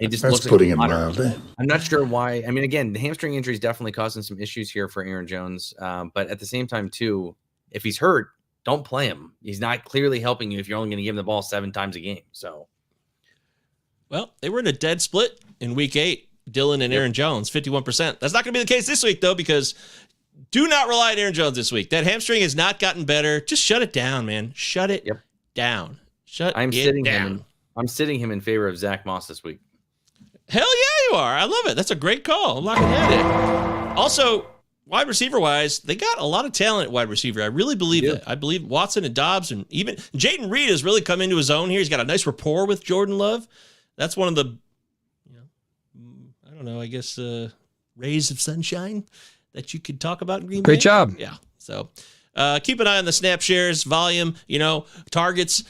It just looks putting like it mildly. I'm not sure why. I mean, again, the hamstring injury is definitely causing some issues here for Aaron Jones. But at the same time, too, if he's hurt, don't play him. He's not clearly helping you if you're only going to give him the ball 7 times a game. So. Well, they were in a dead split in week 8, Dillon and Aaron Jones, 51%. That's not going to be the case this week, though, because do not rely on Aaron Jones this week. That hamstring has not gotten better. Just shut it down, man. Shut it down. I'm sitting him in favor of Zach Moss this week. Hell yeah, you are. I love it. That's a great call. I'm locking that in. Also, wide receiver-wise, they got a lot of talent at wide receiver. I really believe that. I believe Watson and Dobbs and even Jayden Reed has really come into his own here. He's got a nice rapport with Jordan Love. That's one of the, I don't know, I guess rays of sunshine that you could talk about in Green Bay. Great job. Yeah. So keep an eye on the snap shares, volume, targets,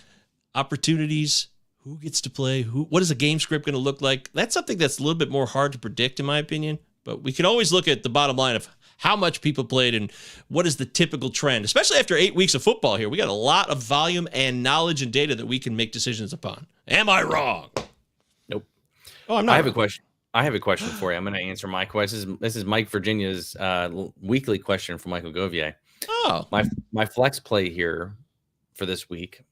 opportunities, who gets to play, what is a game script going to look like? That's something that's a little bit more hard to predict, in my opinion. But we can always look at the bottom line of how much people played and what is the typical trend, especially after 8 weeks of football here. We got a lot of volume and knowledge and data that we can make decisions upon. Am I wrong? Nope. Oh, I'm not. I have a question for you. I'm going to answer my question. This is Mike Virginia's weekly question from Michael Govier. Oh. My flex play here for this week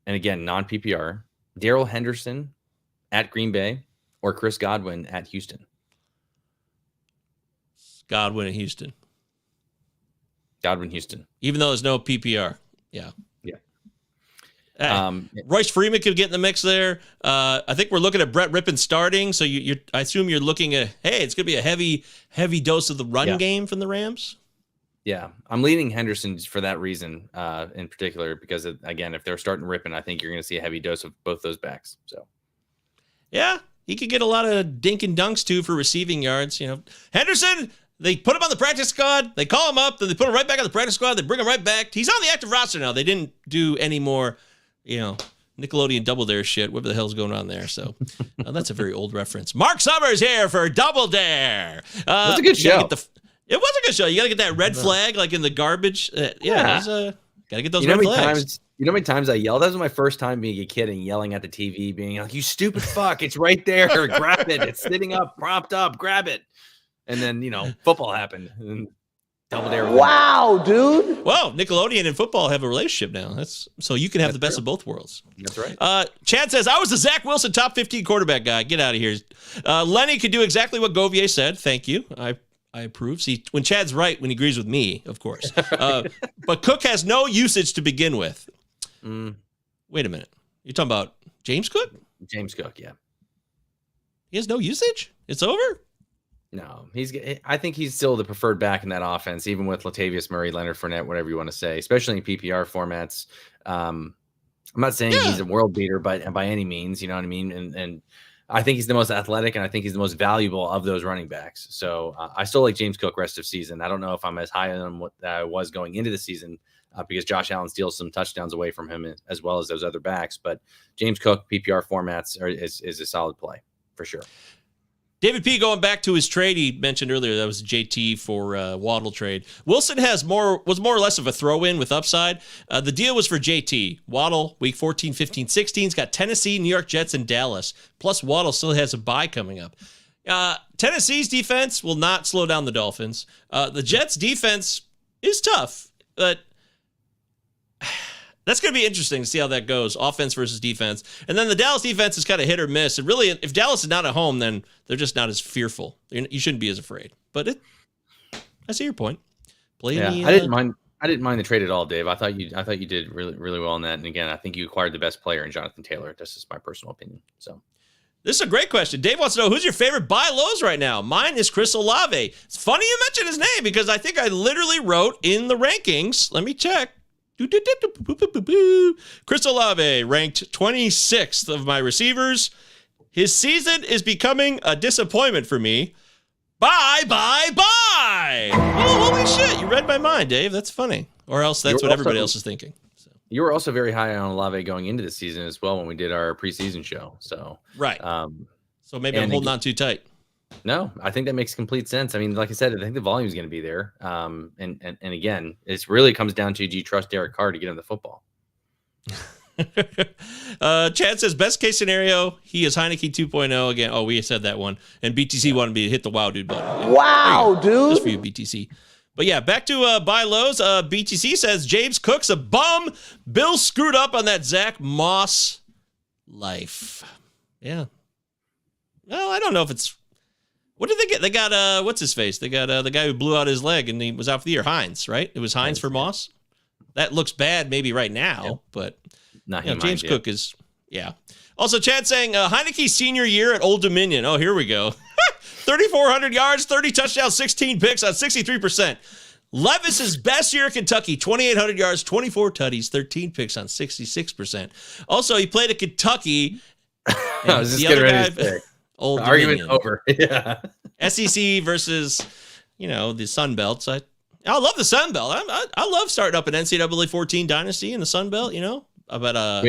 and again, non-PPR, Darrell Henderson at Green Bay or Chris Godwin at Houston? Godwin at Houston. Godwin, Houston. Even though there's no PPR. Yeah. Yeah. Royce Freeman could get in the mix there. I think we're looking at Brett Rippon starting. So I assume you're looking at, hey, it's going to be a heavy dose of the run game from the Rams. Yeah, I'm leaning Henderson for that reason in particular, because again, if they're starting Rippon, I think you're going to see a heavy dose of both those backs. So, yeah, he could get a lot of dink and dunks too for receiving yards. Henderson, they put him on the practice squad, they call him up, then they put him right back on the practice squad, they bring him right back. He's on the active roster now. They didn't do any more, Nickelodeon Double Dare shit, whatever the hell's going on there. So that's a very old reference. Mark Summers here for Double Dare. That's a good show. It was a good show. You got to get that red flag like in the garbage. Got to get those red flags. You know how many times I yelled? That was my first time being a kid and yelling at the TV, being like, "You stupid fuck, it's right there. Grab it. It's sitting up, propped up. Grab it." And then, football happened. And Double Dare. Wow, dude. Well, Nickelodeon and football have a relationship now. So you can have the best of both worlds. That's right. Chad says, I was the Zach Wilson top 15 quarterback guy. Get out of here. Lenny could do exactly what Govier said. Thank you. I approve. See, when Chad's right, when he agrees with me, of course. But Cook has no usage to begin with. Wait a minute. You're talking about James Cook? James Cook, yeah. He has no usage? It's over? No, I think he's still the preferred back in that offense, even with Latavius Murray, Leonard Fournette, whatever you want to say, especially in PPR formats. I'm not saying he's a world beater, but by any means, you know what I mean? And I think he's the most athletic, and I think he's the most valuable of those running backs. So I still like James Cook rest of season. I don't know if I'm as high on what I was going into the season because Josh Allen steals some touchdowns away from him as well as those other backs. But James Cook, PPR formats is a solid play for sure. David P. going back to his trade he mentioned earlier, that was JT for Waddle trade. Wilson was more or less of a throw-in with upside. The deal was for JT. Waddle, week 14, 15, 16. He's got Tennessee, New York Jets, and Dallas. Plus, Waddle still has a bye coming up. Tennessee's defense will not slow down the Dolphins. The Jets' defense is tough, but that's going to be interesting to see how that goes, offense versus defense. And then the Dallas defense is kind of hit or miss. And really, if Dallas is not at home, then they're just not as fearful. You shouldn't be as afraid. But I see your point. I didn't mind the trade at all, Dave. I thought you did really, really well on that. And again, I think you acquired the best player in Jonathan Taylor. That's just my personal opinion. So this is a great question. Dave wants to know, who's your favorite buy lows right now? Mine is Chris Olave. It's funny you mentioned his name because I think I literally wrote in the rankings. Let me check. Chris Olave ranked 26th of my receivers. His season is becoming a disappointment for me. Bye. Oh, holy shit. You read my mind, Dave. That's funny. Or else that's what everybody else is thinking. So. You were also very high on Olave going into the season as well when we did our preseason show. So right. So maybe I'm holding on too tight. No, I think that makes complete sense. I mean, like I said, I think the volume is going to be there. And again, it really comes down to, do you trust Derek Carr to get him the football? Chad says, best case scenario, he is Heineke 2.0 again. Oh, we said that one. And BTC wanted me to hit the wow dude button. Yeah. Wow, dude. Just for you, BTC. But yeah, back to buy lows. BTC says, James Cook's a bum. Bill screwed up on that Zach Moss life. Yeah. Well, I don't know if it's... What did they get? They got, what's his face? They got the guy who blew out his leg and he was out for the year, Hines, right? It was Hines for Moss. That looks bad maybe right now, but James Cook is, Also, Chad saying, Heineke senior year at Old Dominion. Oh, here we go. 3,400 yards, 30 touchdowns, 16 picks on 63%. Levis's best year at Kentucky, 2,800 yards, 24 tutties, 13 picks on 66%. Also, he played at Kentucky. I was just getting ready to say. Old argument Dominion. over. Yeah. SEC versus, the Sun Belt. So I love the Sun Belt. I love starting up an NCAA 14 dynasty in the Sun Belt, But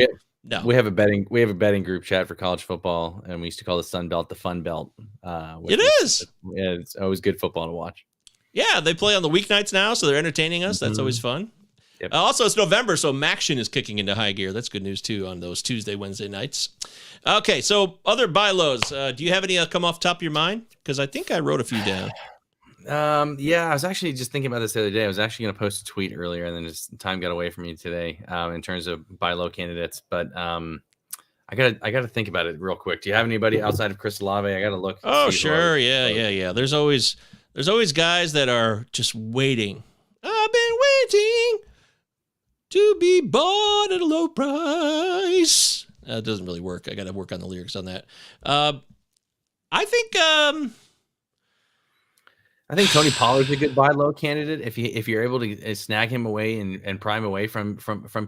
we have a betting group chat for college football, and we used to call the Sun Belt the Fun Belt. It's always good football to watch. Yeah, they play on the weeknights now, so they're entertaining us. That's always fun. Yep. Also, it's November, so Maction is kicking into high gear. That's good news, too, on those Tuesday, Wednesday nights. Okay, so other buy lows. Do you have any come off the top of your mind? Because I think I wrote a few down. Yeah, I was actually just thinking about this the other day. I was actually going to post a tweet earlier, and then just time got away from me today in terms of buy low candidates. But I gotta think about it real quick. Do you have anybody outside of Chris Olave? I gotta look. Oh, sure, yeah. There's always guys that are just waiting. I've been waiting to be bought at a low price. It doesn't really work. I got to work on the lyrics on that. I think Tony Pollard's a good buy low candidate if you're able to snag him away and prime away from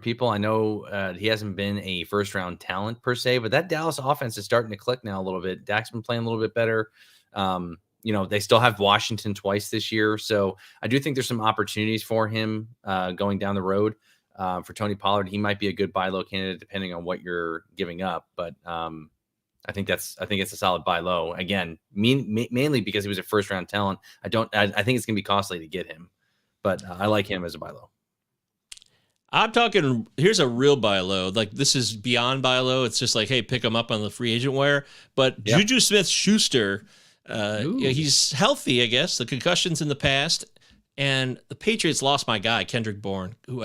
people. I know he hasn't been a first round talent per se, but that Dallas offense is starting to click now a little bit. Dak's been playing a little bit better. They still have Washington twice this year, so I do think there's some opportunities for him going down the road. For Tony Pollard, he might be a good buy low candidate depending on what you're giving up, but I think it's a solid buy low. Again, mainly because he was a first round talent. I think it's gonna be costly to get him, but I like him as a buy low. I'm talking. Here's a real buy low. Like, this is beyond buy low. It's just like, hey, pick him up on the free agent wire. But yep. Juju Smith-Schuster, he's healthy, I guess. The concussions in the past, and the Patriots lost my guy Kendrick Bourne, who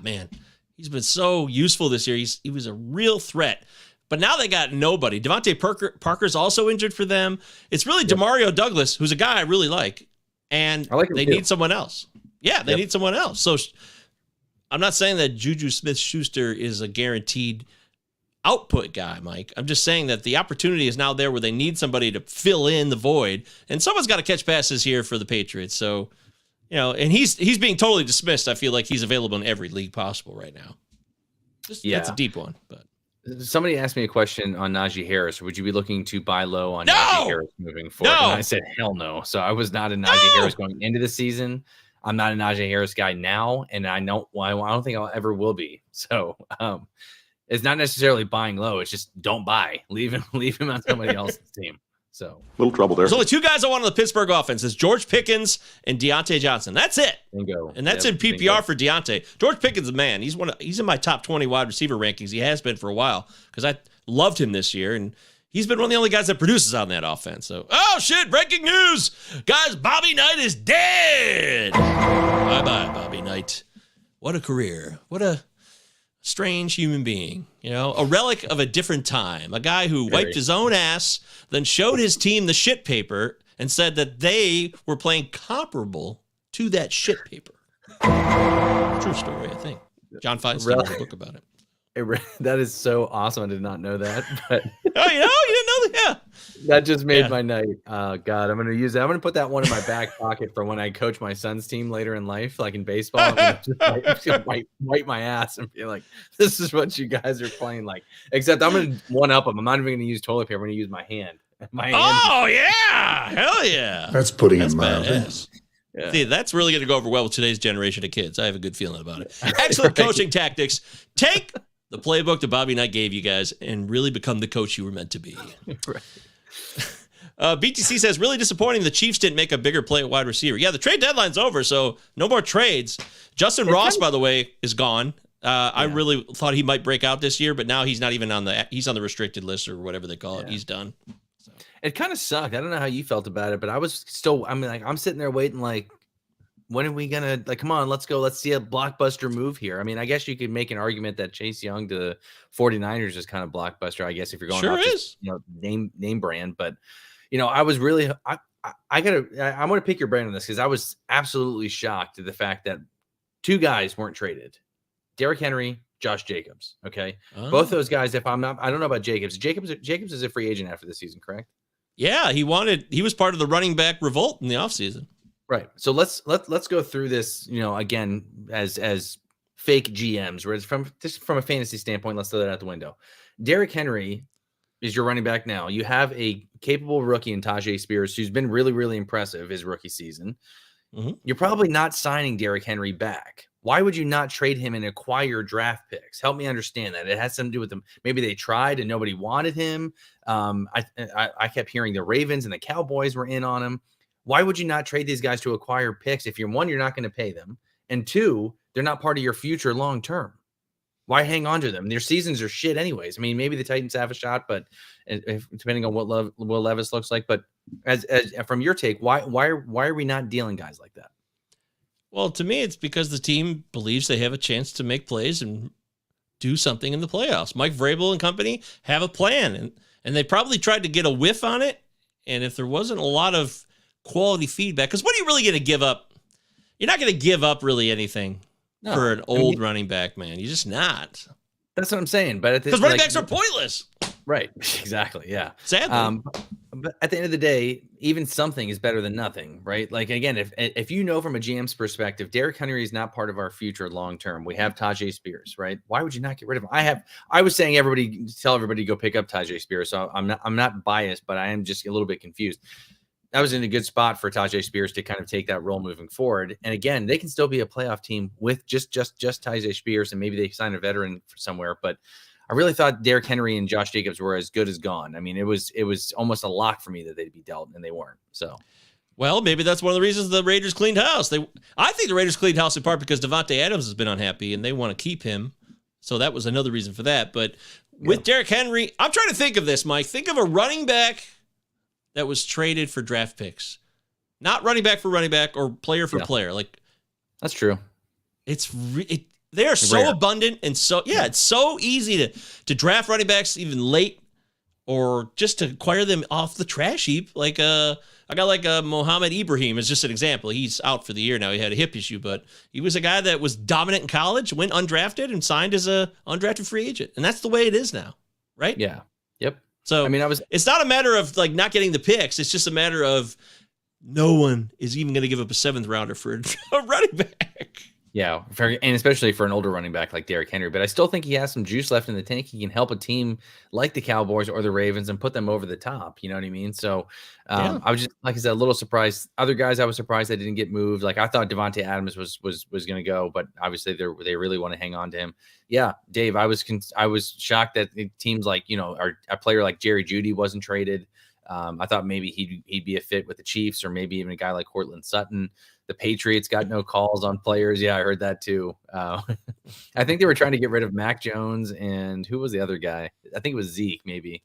man, he's been so useful this year. He was a real threat. But now they got nobody. Devontae Parker's also injured for them. It's really Demario Douglas, who's a guy I really like, and they need someone else. Yeah, they need someone else. So I'm not saying that Juju Smith-Schuster is a guaranteed output guy, Mike. I'm just saying that the opportunity is now there where they need somebody to fill in the void, and someone's got to catch passes here for the Patriots. So, and he's being totally dismissed. I feel like he's available in every league possible right now. That's a deep one, but. Somebody asked me a question on Najee Harris. Would you be looking to buy low on Najee Harris moving forward? No! And I said, hell no. So I was not a Najee Harris going into the season. I'm not a Najee Harris guy now, and I don't think I'll ever will be. So it's not necessarily buying low. It's just don't buy. Leave him on somebody else's team. So little trouble there. There's only two guys I want on the Pittsburgh offense. It's George Pickens and Deontay Johnson. That's it. Bingo. And that's in PPR for Deontay. George Pickens is a man. He's in my top 20 wide receiver rankings. He has been for a while because I loved him this year, and he's been one of the only guys that produces on that offense. So, oh shit! Breaking news, guys! Bobby Knight is dead. Bye bye, Bobby Knight. What a career. What a strange human being, a relic of a different time, a guy who wiped his own ass, then showed his team the shit paper and said that they were playing comparable to that shit paper. True story, I think. John Feinstein wrote a book about it. That is so awesome. I did not know that. But oh, you didn't know that? Yeah. That just made my night. Oh, God. I'm going to use that. I'm going to put that one in my back pocket for when I coach my son's team later in life, like in baseball. I'm going to wipe my ass and be like, this is what you guys are playing like. Except I'm going to one-up them. I'm not even going to use toilet paper. I'm going to use my hand. Oh, yeah. Hell yeah. That's putting it mildly. Yeah. See, that's really going to go over well with today's generation of kids. I have a good feeling about it. Excellent coaching tactics. Take the playbook that Bobby Knight gave you guys and really become the coach you were meant to be. Right. BTC says, really disappointing the Chiefs didn't make a bigger play at wide receiver. Yeah, the trade deadline's over, so no more trades. Justin Ross, by the way, is gone. I really thought he might break out this year, but now he's not even he's on the restricted list or whatever they call it. He's done. So. It kind of sucked. I don't know how you felt about it, but I'm sitting there waiting like, when are we going to, come on, let's go. Let's see a blockbuster move here. I mean, I guess you could make an argument that Chase Young to the 49ers is kind of blockbuster, I guess, if you're going off just, name brand. But, I was really, I want to pick your brain on this because I was absolutely shocked at the fact that two guys weren't traded. Derrick Henry, Josh Jacobs. Okay. Oh. Both those guys, I don't know about Jacobs. Jacobs is a free agent after this season, correct? Yeah. He was part of the running back revolt in the offseason. Right. So let's go through this, again, as fake GMs, where it's from a fantasy standpoint, let's throw that out the window. Derrick Henry is your running back now. You have a capable rookie in Tajay Spears, who's been really, really impressive his rookie season. Mm-hmm. You're probably not signing Derrick Henry back. Why would you not trade him and acquire draft picks? Help me understand that. It has something to do with them. Maybe they tried and nobody wanted him. I kept hearing the Ravens and the Cowboys were in on him. Why would you not trade these guys to acquire picks if you're not going to pay them, and two, they're not part of your future long term? Why hang on to them? Their seasons are shit anyways. I mean, maybe the Titans have a shot, but depending on what Will Levis looks like. But as from your take, why are we not dealing guys like that? Well, to me, it's because the team believes they have a chance to make plays and do something in the playoffs. Mike Vrabel and company have a plan, and they probably tried to get a whiff on it. And if there wasn't a lot of quality feedback, because what are you really going to give up? You're not going to give up really anything for an old running back, man. You're just not. That's what I'm saying. But because running backs are pointless. Right. Exactly. Yeah. Sadly. But at the end of the day, even something is better than nothing, right? Like, again, if you know from a GM's perspective, Derrick Henry is not part of our future long term. We have Tajay Spears, right? Why would you not get rid of him? I was saying tell everybody to go pick up Tajay Spears. So I'm not biased, but I am just a little bit confused. I was in a good spot for Tajay Spears to kind of take that role moving forward. And again, they can still be a playoff team with just Tajay Spears, and maybe they sign a veteran somewhere. But I really thought Derrick Henry and Josh Jacobs were as good as gone. I mean, it was almost a lock for me that they'd be dealt, and they weren't. So, well, maybe that's one of the reasons the Raiders cleaned house. I think the Raiders cleaned house in part because Devontae Adams has been unhappy, and they want to keep him. So that was another reason for that. But with Derrick Henry, I'm trying to think of this, Mike. Think of a running back that was traded for draft picks, not running back for running back or player for player. Like, that's true. They are so abundant and so it's so easy to draft running backs even late or just to acquire them off the trash heap. Like a guy like Mohamed Ibrahim is just an example. He's out for the year now. He had a hip issue, but he was a guy that was dominant in college, went undrafted, and signed as a undrafted free agent. And that's the way it is now, right? Yeah. Yep. So I mean, it's not a matter of like not getting the picks. It's just a matter of no one is even going to give up a 7th rounder for a running back. Yeah, and especially for an older running back like Derrick Henry. But I still think he has some juice left in the tank. He can help a team like the Cowboys or the Ravens and put them over the top. You know what I mean? So I was just, like I said, a little surprised. Other guys, I was surprised they didn't get moved. Like I thought Devontae Adams was going to go, but obviously they really want to hang on to him. Yeah, Dave, I was shocked that teams like, a player like Jerry Jeudy wasn't traded. I thought maybe he'd be a fit with the Chiefs or maybe even a guy like Courtland Sutton. The Patriots got no calls on players. Yeah, I heard that too. I think they were trying to get rid of Mac Jones and who was the other guy? I think it was Zeke, maybe.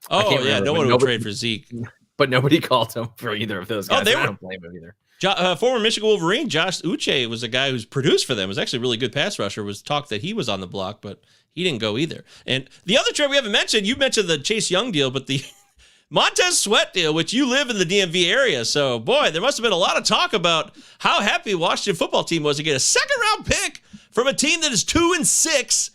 Oh, yeah, no one will trade for Zeke. But nobody called him for either of those guys. I don't blame him either. Former Michigan Wolverine, Josh Uche, was a guy who's produced for them. It was actually a really good pass rusher. Was talk that he was on the block, but he didn't go either. And the other trade we haven't mentioned, you mentioned the Chase Young deal, but the Montez Sweat deal, which you live in the DMV area. So, boy, there must have been a lot of talk about how happy Washington football team was to get a 2nd-round pick from a team that is 2-6,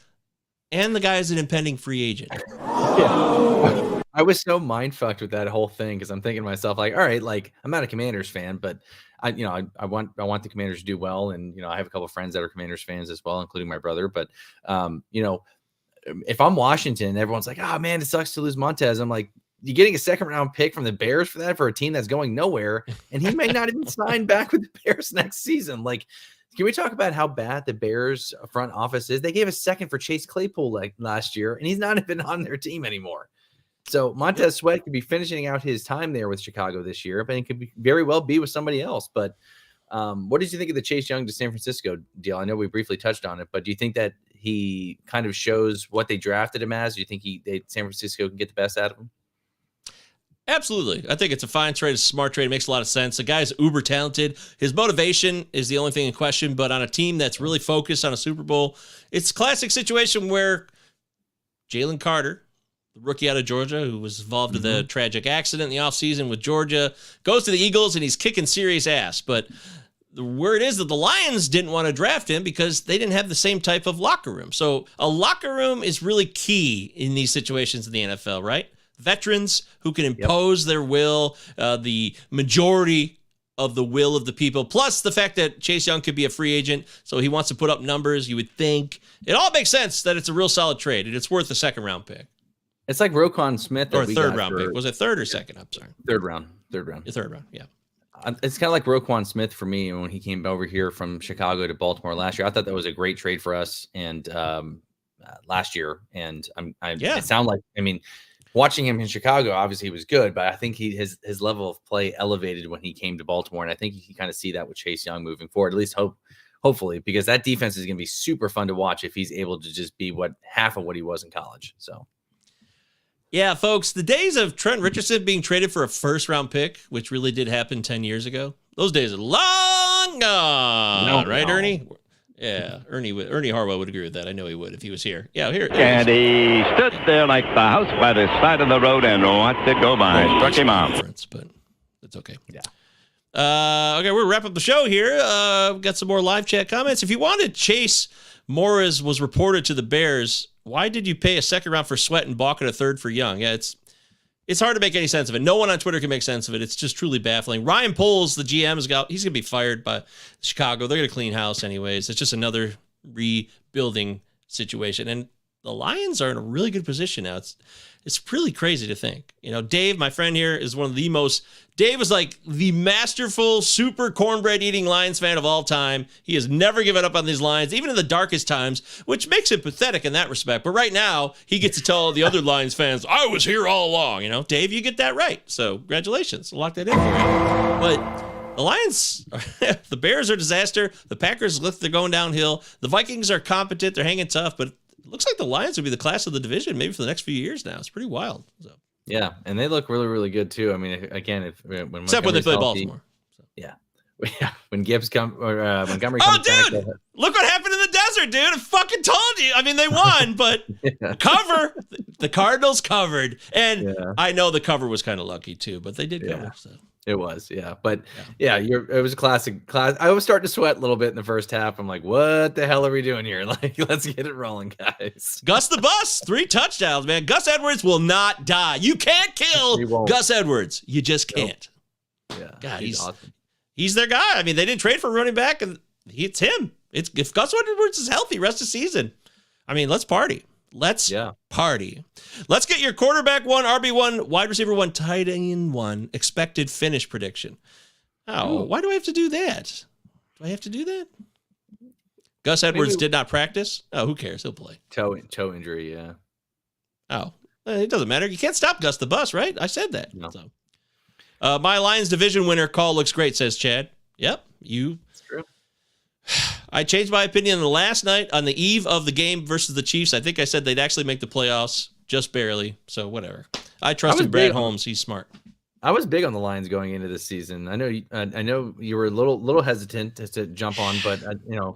and the guy is an impending free agent. Yeah. I was so mind-fucked with that whole thing because I'm thinking to myself, like, all right, like, I'm not a Commanders fan, but I want the Commanders to do well, and, I have a couple of friends that are Commanders fans as well, including my brother, but, if I'm Washington, everyone's like, oh, man, it sucks to lose Montez. I'm like, you're getting a 2nd-round pick from the Bears for a team that's going nowhere, and he may not even sign back with the Bears next season. Like, can we talk about how bad the Bears front office is? They gave a 2nd for Chase Claypool like last year, and he's not even on their team anymore. So Montez Sweat could be finishing out his time there with Chicago this year, but it could very well be with somebody else. But what did you think of the Chase Young to San Francisco deal? I know we briefly touched on it, but do you think that he kind of shows what they drafted him as? Do you think San Francisco can get the best out of him? Absolutely. I think it's a fine trade, a smart trade. It makes a lot of sense. The guy's uber talented. His motivation is the only thing in question, but on a team that's really focused on a Super Bowl, it's a classic situation where Jalen Carter, the rookie out of Georgia who was involved in the tragic accident in the offseason with Georgia, goes to the Eagles and he's kicking serious ass. But the word is that the Lions didn't want to draft him because they didn't have the same type of locker room. So a locker room is really key in these situations in the NFL, right? Veterans who can impose their will, the majority of the will of the people, plus the fact that Chase Young could be a free agent, so he wants to put up numbers, you would think. It all makes sense that it's a real solid trade, and it's worth a 2nd-round pick. It's like Roquan Smith. Or a 3rd-round pick. Was it 3rd or 2nd? I'm sorry. 3rd round. Your 3rd round, yeah. It's kind of like Roquan Smith for me when he came over here from Chicago to Baltimore last year. I thought that was a great trade for us and last year, and it sounded like, I mean, watching him in Chicago, obviously he was good, but I think his level of play elevated when he came to Baltimore, and I think you can kind of see that with Chase Young moving forward. At least hopefully, because that defense is going to be super fun to watch if he's able to just be half of what he was in college. So. Yeah, folks, the days of Trent Richardson being traded for a first-round pick, which really did happen 10 years ago, those days are long gone, right, Ernie? Yeah, Ernie Harwell would agree with that. I know he would if he was here. Yeah, here. And he stood there like the house by the side of the road and watched it go by. Struck him off. But it's okay. Yeah. Okay, we're going to wrap up the show here. Got some more live chat comments. If you wanted Chase Morris was reported to the Bears, why did you pay a second round for Sweat and balk at a third for Young? Yeah, it's hard to make any sense of it. No one on Twitter can make sense of it. It's just truly baffling. Ryan Poles, the GM, he's going to be fired by Chicago. They're going to clean house anyways. It's just another rebuilding situation. And the Lions are in a really good position now. It's really crazy to think. Dave, my friend here, is one of the most... Dave is like the masterful, super cornbread eating Lions fan of all time. He has never given up on these Lions, even in the darkest times, which makes him pathetic in that respect. But right now, he gets to tell the other Lions fans, I was here all along. Dave, you get that right. So congratulations. I'll lock that in for you. But the Lions, the Bears are a disaster. The Packers, they're going downhill. The Vikings are competent. They're hanging tough. But it looks like the Lions will be the class of the division maybe for the next few years now. It's pretty wild. So. Yeah, and they look really, really good too. I mean, again, when except when they play Baltimore. So. Yeah, when Gibbs Montgomery. Oh, dude! Look what happened in the desert, dude! I fucking told you. I mean, they won, but cover. The Cardinals covered, and I know the cover was kind of lucky too, but they did cover. So. It was, but it was a classic. I was starting to sweat a little bit in the first half. I'm like, what the hell are we doing here? Like, let's get it rolling, guys. Gus the Bus, 3 touchdowns, man. Gus Edwards will not die. You can't kill Gus Edwards. You just can't. Nope. Yeah, God, he's awesome. He's their guy. I mean, they didn't trade for a running back, and it's him. If Gus Edwards is healthy rest of the season, I mean, let's party. Let's party. Let's get your quarterback 1, RB1, wide receiver 1, tight end 1, expected finish prediction. Oh, why do I have to do that? Do I have to do that? Gus Edwards did not practice? Oh, who cares? He'll play. Toe injury, yeah. Oh, it doesn't matter. You can't stop Gus the Bus, right? I said that. No. So, my Lions division winner call looks great, says Chad. Yep, It's true. I changed my opinion the last night on the eve of the game versus the Chiefs. I think I said they'd actually make the playoffs, just barely. So whatever. I trusted Brad Holmes. He's smart. I was big on the Lions going into this season. I know you were a little hesitant to jump on, but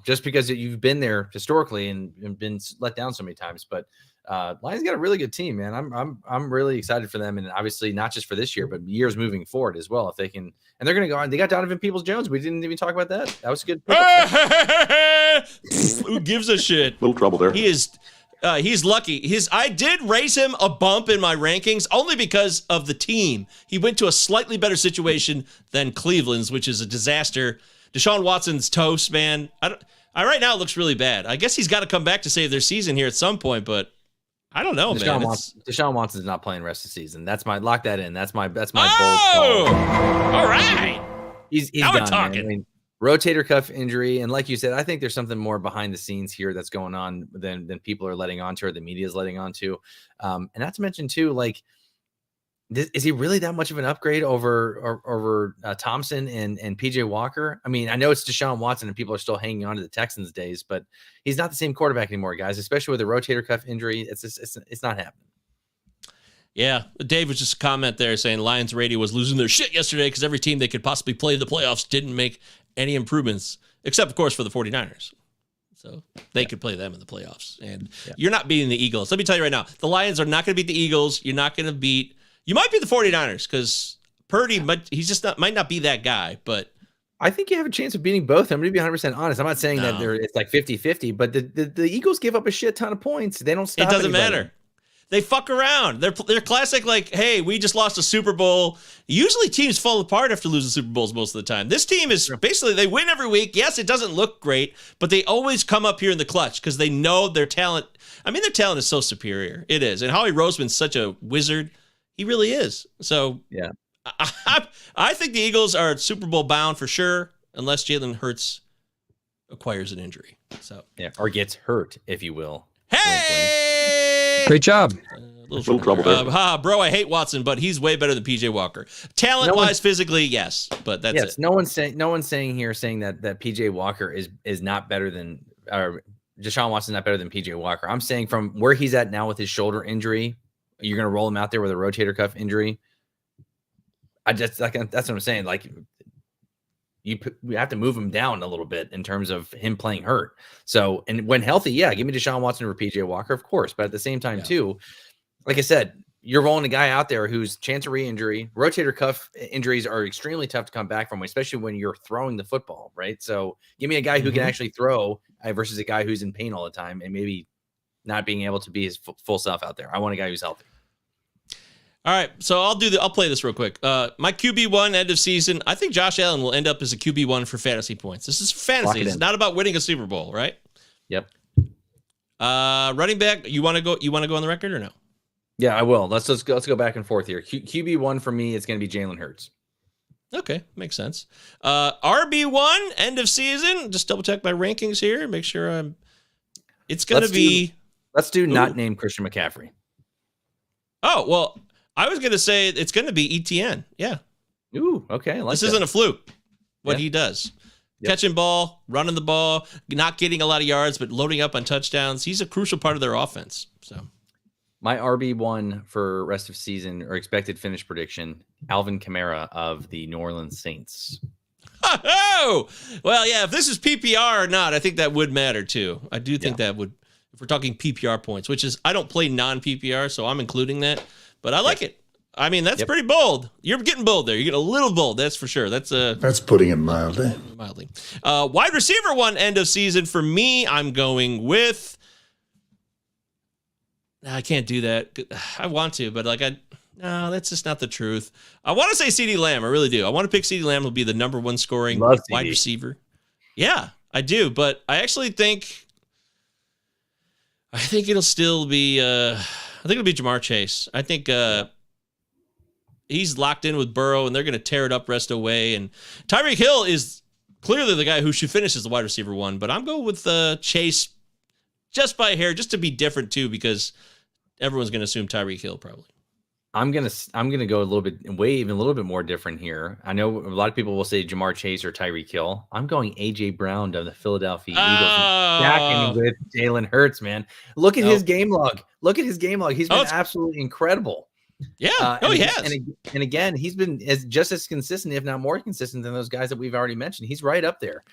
just because you've been there historically and been let down so many times. But Lions got a really good team, man. I'm really excited for them, and obviously not just for this year, but years moving forward as well. If they can, and they're going to go on. They got Donovan Peoples-Jones. We didn't even talk about that. That was a good. Who gives a shit? Little trouble there. He's lucky. I did raise him a bump in my rankings only because of the team. He went to a slightly better situation than Cleveland's, which is a disaster. Deshaun Watson's toast, man. Right now it looks really bad. I guess he's got to come back to save their season here at some point, but I don't know, man. Deshaun Watson's not playing rest of the season. Lock that in. That's my bold call. All right. He's now done, we're talking. I mean, rotator cuff injury, and like you said, I think there's something more behind the scenes here that's going on than people are letting on to, or the media is letting on to. And not to mention too, like, is he really that much of an upgrade over Thompson and PJ Walker? I mean, I know it's Deshaun Watson and people are still hanging on to the Texans days, but he's not the same quarterback anymore, guys, especially with a rotator cuff injury. It's not happening. Yeah, Dave was just a comment there saying Lions radio was losing their shit yesterday because every team they could possibly play in the playoffs didn't make any improvements, except, of course, for the 49ers. So they could play them in the playoffs. And you're not beating the Eagles. Let me tell you right now, the Lions are not going to beat the Eagles. You're not going to beat... You might be the 49ers because Purdy, might not be that guy, but... I think you have a chance of beating both. I'm going to be 100% honest. I'm not saying that it's like 50-50, but the Eagles give up a shit ton of points. They don't stop. It doesn't matter. They fuck around. They're classic, like, hey, we just lost a Super Bowl. Usually teams fall apart after losing Super Bowls most of the time. This team is basically, they win every week. Yes, it doesn't look great, but they always come up here in the clutch because they know their talent. I mean, their talent is so superior. It is. And Howie Roseman's such a wizard. He really is. So yeah, I think the Eagles are Super Bowl bound for sure, unless Jalen Hurts acquires an injury. So or gets hurt, if you will. Hey! Great job. little trouble there. Bro, I hate Watson, but he's way better than PJ Walker. Talent-wise, physically, yes, but that's it. No one's saying that PJ Walker is not better than, or Deshaun Watson's not better than PJ Walker. I'm saying from where he's at now with his shoulder injury, you're going to roll him out there with a rotator cuff injury. That's what I'm saying. Like, we have to move him down a little bit in terms of him playing hurt. So, and when healthy, yeah, give me Deshaun Watson over PJ Walker, of course. But at the same time, too, like I said, you're rolling a guy out there whose chance of re-injury, rotator cuff injuries are extremely tough to come back from, especially when you're throwing the football, right? So give me a guy who can actually throw versus a guy who's in pain all the time and maybe not being able to be his full self out there. I want a guy who's healthy. All right, so I'll play this real quick. My QB1 end of season, I think Josh Allen will end up as a QB1 for fantasy points. This is fantasy. It's not about winning a Super Bowl, right? Yep. Running back, you want to go on the record or no? Yeah, I will. Let's go back and forth here. QB1 for me, it's going to be Jalen Hurts. Okay, makes sense. RB1 end of season, just double check my rankings here, make sure it's going to be. Let's do not name Christian McCaffrey. Oh, well, I was going to say it's going to be ETN. Yeah. Ooh, okay. This isn't a fluke, what he does. Yep. Catching ball, running the ball, not getting a lot of yards, but loading up on touchdowns. He's a crucial part of their offense. So, my RB1 for rest of season or expected finish prediction, Alvin Kamara of the New Orleans Saints. Oh, well, yeah, if this is PPR or not, I think that would matter too. I do think that would, if we're talking PPR points, which is, I don't play non-PPR, so I'm including that. But I like it. I mean, that's pretty bold. You're getting bold there. You're getting a little bold, that's for sure. That's putting it mildly. Wide receiver one end of season for me. I'm going with. I can't do that. I want to, but no, that's just not the truth. I want to say CeeDee Lamb. I really do. I want to pick CeeDee Lamb to be the number one scoring wide receiver. Yeah, I do. But I actually think it'll still be. I think it'll be Jamar Chase. I think he's locked in with Burrow, and they're going to tear it up rest away. And Tyreek Hill is clearly the guy who should finish as the wide receiver one, but I'm going with Chase just by a hair, just to be different too, because everyone's going to assume Tyreek Hill probably. I'm gonna go a little bit more different here. I know a lot of people will say Jamar Chase or Tyreek Hill. I'm going AJ Brown of the Philadelphia Eagles and stacking with Jalen Hurts. Man, look at his game log. He's been absolutely incredible. Yeah, he has. And again, he's been just as consistent, if not more consistent, than those guys that we've already mentioned. He's right up there.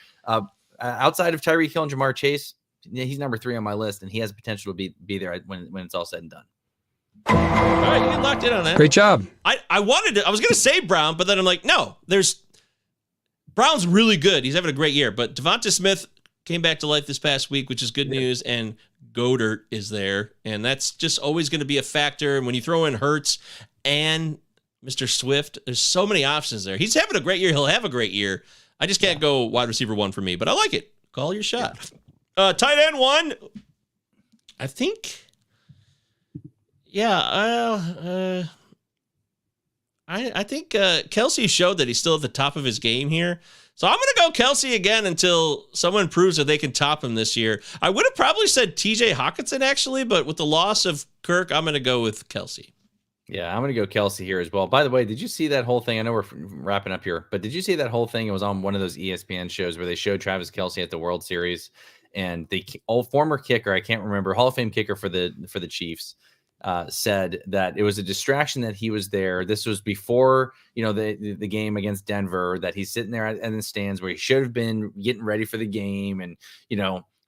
Outside of Tyreek Hill and Jamar Chase, he's number 3 on my list, and he has potential to be there when it's all said and done. All right, you get locked in on that. Great job. I was going to say Brown, but then I'm like, no, Brown's really good. He's having a great year, but Devonta Smith came back to life this past week, which is good news, and Goddard is there, and that's just always going to be a factor. And when you throw in Hurts and Mr. Swift, there's so many options there. He's having a great year. He'll have a great year. I just can't go wide receiver one for me, but I like it. Call your shot. Tight end one, I think. Yeah, I think Kelsey showed that he's still at the top of his game here. So I'm going to go Kelsey again until someone proves that they can top him this year. I would have probably said TJ Hawkinson, actually, but with the loss of Kirk, I'm going to go with Kelsey. Yeah, I'm going to go Kelsey here as well. By the way, did you see that whole thing? I know we're wrapping up here, but did you see that whole thing? It was on one of those ESPN shows where they showed Travis Kelsey at the World Series, and the former kicker, I can't remember, Hall of Fame kicker for the Chiefs, said that it was a distraction that he was there. This was before, the game against Denver, that he's sitting there in the stands where he should have been getting ready for the game. And,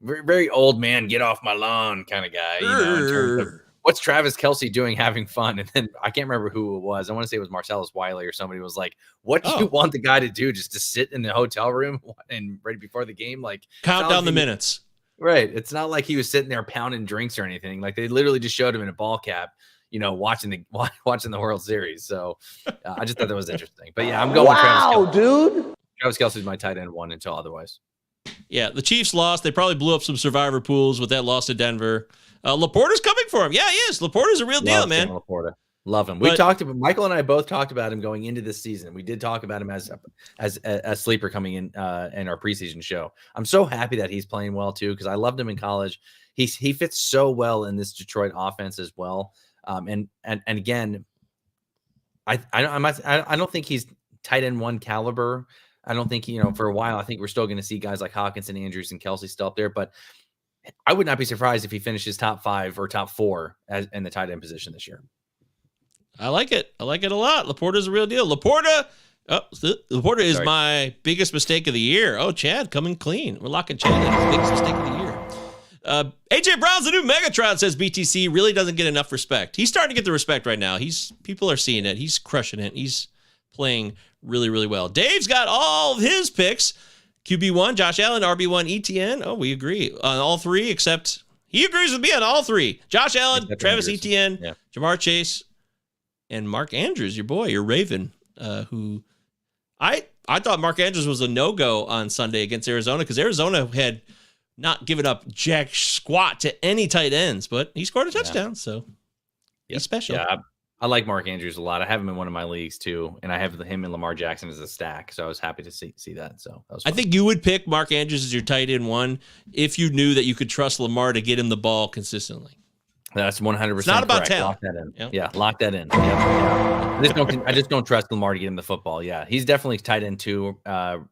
very, very old man, get off my lawn kind of guy, in terms of what's Travis Kelsey doing having fun. And then I can't remember who it was. I want to say it was Marcellus Wiley or somebody was like, what do you want the guy to do? Just to sit in the hotel room and right before the game? Like count down the minutes. Right. It's not like he was sitting there pounding drinks or anything. Like they literally just showed him in a ball cap, watching the World Series. So I just thought that was interesting. But yeah, I'm going with Travis Kelce. Dude. Travis Kelce is my tight end one until otherwise. Yeah, the Chiefs lost. They probably blew up some survivor pools with that loss to Denver. Laporta's coming for him. Yeah, he is. Laporta's a real deal, man. Laporta. Love him. Michael and I both talked about him going into this season. We did talk about him as a sleeper coming in our preseason show. I'm so happy that he's playing well too, because I loved him in college. He fits so well in this Detroit offense as well. And again, I don't think he's tight end one caliber. I don't think, for a while, I think we're still going to see guys like Hawkinson, Andrews, and Kelsey still up there. But I would not be surprised if he finishes top 5 or top 4 in the tight end position this year. I like it. I like it a lot. Laporta's a real deal. Laporta is my biggest mistake of the year. Oh, Chad coming clean. We're locking Chad in his biggest mistake of the year. AJ Brown's the new Megatron, says BTC. Really doesn't get enough respect. He's starting to get the respect right now. People are seeing it. He's crushing it. He's playing really, really well. Dave's got all of his picks. QB1, Josh Allen, RB1, ETN. Oh, we agree on all 3, except he agrees with me on all 3. Josh Allen, Travis Etienne, Jamar Chase, and Mark Andrews, your boy, your Raven, who I thought Mark Andrews was a no-go on Sunday against Arizona because Arizona had not given up jack squat to any tight ends, but he scored a touchdown, so he's special. Yeah, I like Mark Andrews a lot. I have him in one of my leagues too, and I have him and Lamar Jackson as a stack, so I was happy to see that. So that was fun. I think you would pick Mark Andrews as your tight end 1 if you knew that you could trust Lamar to get him the ball consistently. That's 100%. It's not about correct. talent. Lock that in. Yep. Yeah, lock that in. Yeah. I just don't trust Lamar to get him the football. Yeah, he's definitely tight end 2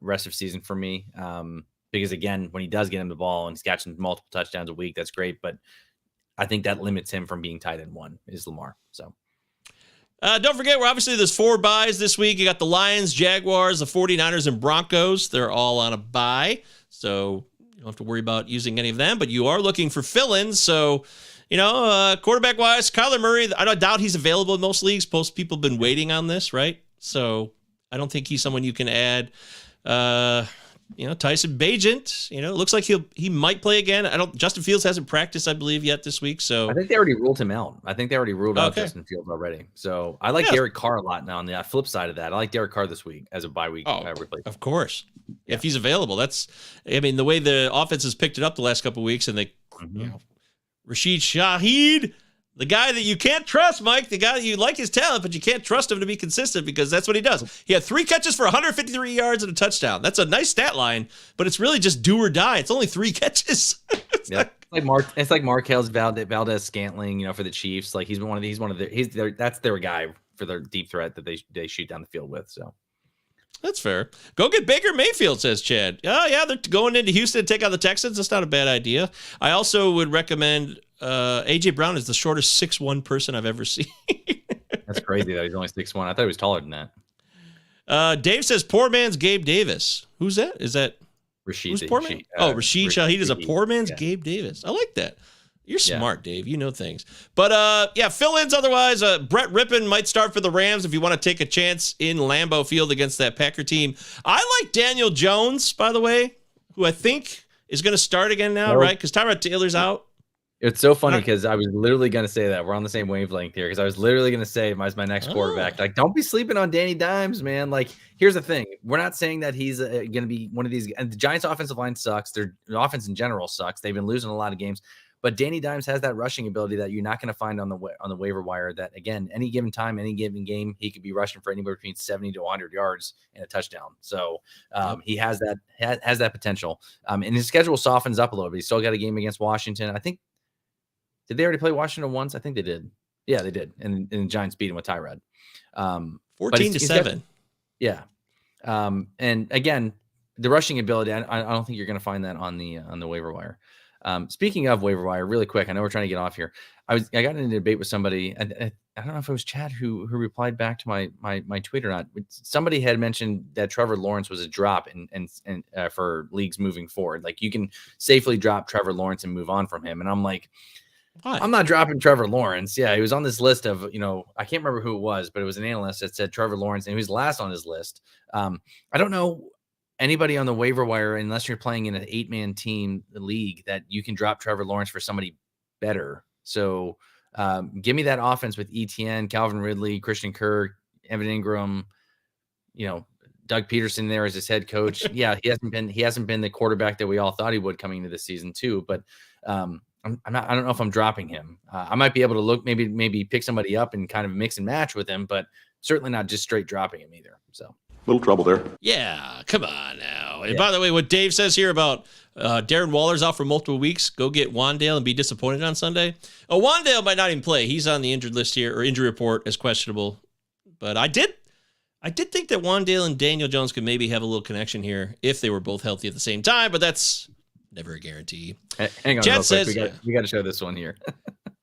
rest of season for me. Because again, when he does get him the ball and he's catching multiple touchdowns a week, that's great. But I think that limits him from being tight end 1 is Lamar. So don't forget, there's 4 buys this week. You got the Lions, Jaguars, the 49ers, and Broncos. They're all on a bye, so you don't have to worry about using any of them. But you are looking for fill-ins, so quarterback-wise, Kyler Murray, I don't doubt he's available in most leagues. Most people have been waiting on this, right? So I don't think he's someone you can add. Tyson Bagent, it looks like he might play again. Justin Fields hasn't practiced, I believe, yet this week. So I think they already ruled him out. I think they already ruled out Justin Fields already. So I like Derek Carr a lot now. On the flip side of that, I like Derek Carr this week as a bye week replacement. Of course. Yeah. If he's available, the way the offense has picked it up the last couple of weeks, and Rashid Shaheed, the guy that you can't trust, Mike, the guy that you like his talent, but you can't trust him to be consistent because that's what he does. He had 3 catches for 153 yards and a touchdown. That's a nice stat line, but it's really just do or die. It's only 3 catches. It's like Marquez Valdez Scantling, for the Chiefs. Like that's their guy for their deep threat that they shoot down the field with. So that's fair. Go get Baker Mayfield, says Chad. Oh yeah, they're going into Houston to take on the Texans. That's not a bad idea. I also would recommend AJ Brown is the shortest 6'1" person I've ever seen. That's crazy that he's only 6'1". I thought he was taller than that. Dave says poor man's Gabe Davis. Who's that? Is that Rashid? Who's poor man? Rashid Shaheed is a poor man's Gabe Davis. I like that. You're smart, Dave. You know things. But, fill-ins otherwise. Brett Rippon might start for the Rams if you want to take a chance in Lambeau Field against that Packer team. I like Daniel Jones, by the way, who I think is going to start again now, right? Because Tyrod Taylor's out. It's so funny because I was literally going to say that. We're on the same wavelength here because I was literally going to say my next quarterback. Like, don't be sleeping on Danny Dimes, man. Like, here's the thing. We're not saying that he's going to be one of these. And the Giants' offensive line sucks. Their offense in general sucks. They've been losing a lot of games. But Danny Dimes has that rushing ability that you're not going to find on the waiver wire. That, again, any given time, any given game, he could be rushing for anywhere between 70 to 100 yards and a touchdown. So he has that potential. And his schedule softens up a little bit. He's still got a game against Washington. I think. Did they already play Washington once? I think they did. Yeah, they did. And the Giants beat him with Tyrod. 14-7. Yeah. And again, the rushing ability, I don't think you're going to find that on the waiver wire. Speaking of waiver wire, really quick, I know we're trying to get off here. I got in a debate with somebody. I don't know if it was Chad who replied back to my tweet or not. Somebody had mentioned that Trevor Lawrence was a drop and for leagues moving forward. Like, you can safely drop Trevor Lawrence and move on from him. And I'm like, I'm not dropping Trevor Lawrence. Yeah, he was on this list of, I can't remember who it was, but it was an analyst that said Trevor Lawrence, and he was last on his list. I don't know anybody on the waiver wire, unless you're playing in an 8-man team league, that you can drop Trevor Lawrence for somebody better. So give me that offense with ETN, Calvin Ridley, Christian Kirk, Evan Ingram, Doug Peterson there as his head coach. Yeah, he hasn't been the quarterback that we all thought he would coming into this season too. But I don't know if I'm dropping him. I might be able to look, maybe pick somebody up and kind of mix and match with him, but certainly not just straight dropping him either. So little trouble there. Yeah, come on now. And by the way, what Dave says here about Darren Waller's out for multiple weeks, go get Wandale and be disappointed on Sunday. Oh, Wandale might not even play. He's on the injured list here, or injury report as questionable. But I did think that Wandale and Daniel Jones could maybe have a little connection here if they were both healthy at the same time, but that's never a guarantee. Hang on, Chad says, we got to show this one here.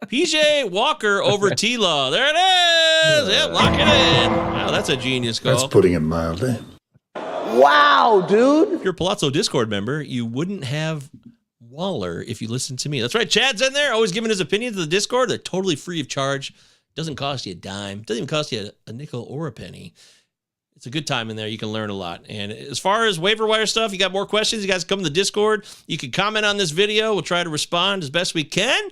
PJ Walker over T-Law. There it is. Yep, lock it in. Wow, that's a genius call. That's putting it mildly. Wow, dude. If you're a Palazzo Discord member, you wouldn't have Waller if you listened to me. That's right. Chad's in there, always giving his opinions to the Discord. They're totally free of charge. Doesn't cost you a dime. Doesn't even cost you a nickel or a penny. It's a good time in there. You can learn a lot. And as far as waiver wire stuff, you got more questions, you guys come to the Discord. You can comment on this video. We'll try to respond as best we can.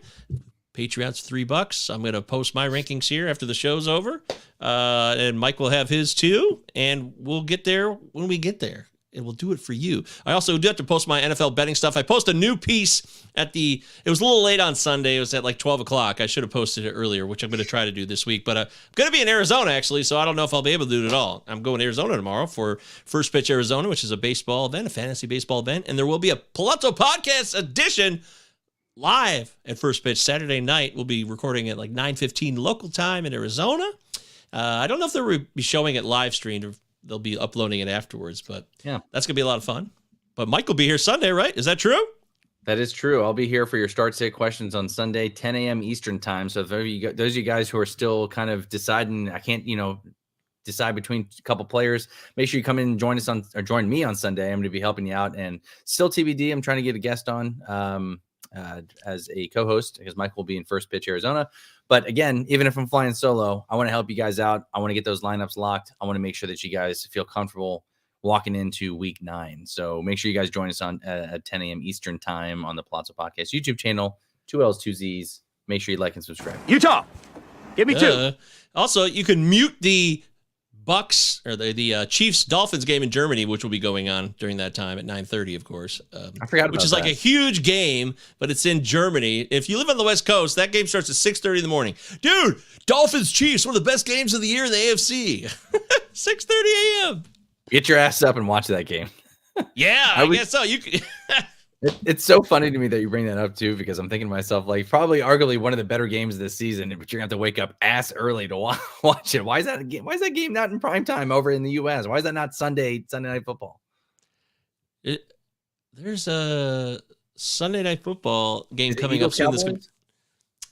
Patreon's $3. I'm going to post my rankings here after the show's over. And Mike will have his too. And we'll get there when we get there. And we'll do it for you. I also do have to post my NFL betting stuff. I post a new piece it was a little late on Sunday. It was at like 12 o'clock. I should have posted it earlier, which I'm going to try to do this week. But I'm going to be in Arizona, actually, so I don't know if I'll be able to do it at all. I'm going to Arizona tomorrow for First Pitch Arizona, which is a baseball event, a fantasy baseball event. And there will be a Palazzo Podcast edition live at First Pitch Saturday night. We'll be recording at like 9:15 local time in Arizona. I don't know if they'll be showing it live streamed or they'll be uploading it afterwards, but yeah, that's going to be a lot of fun. But Mike will be here Sunday, right? Is that true? That is true. I'll be here for your start sit questions on Sunday, 10 a.m. Eastern time. So if those of you guys who are still kind of deciding, I can't, decide between a couple players, make sure you come in and join me on Sunday. I'm going to be helping you out. And still TBD, I'm trying to get a guest on as a co-host because Mike will be in First Pitch Arizona. But again, even if I'm flying solo, I want to help you guys out. I want to get those lineups locked. I want to make sure that you guys feel comfortable walking into week 9. So make sure you guys join us on at 10 a.m. Eastern time on the Palazzo Podcast YouTube channel. 2 L's, 2 Z's. Make sure you like and subscribe. Utah, give me 2. Also, you can mute the Bucks or the Chiefs Dolphins game in Germany, which will be going on during that time at 9:30, of course. I forgot about which is that. like a huge game, but it's in Germany. If you live on the West Coast, that game starts at 6:30 in the morning. Dude, Dolphins Chiefs, one of the best games of the year in the AFC. 6:30 a.m. Get your ass up and watch that game. Yeah, I guess so. You could. It's so funny to me that you bring that up too, because I'm thinking to myself, like, probably arguably one of the better games this season, but you're gonna have to wake up ass early to watch it. Why is that game not in prime time over in the US? Why is that not Sunday Night Football? There's a Sunday Night Football game coming Eagles, up soon. Cowboys?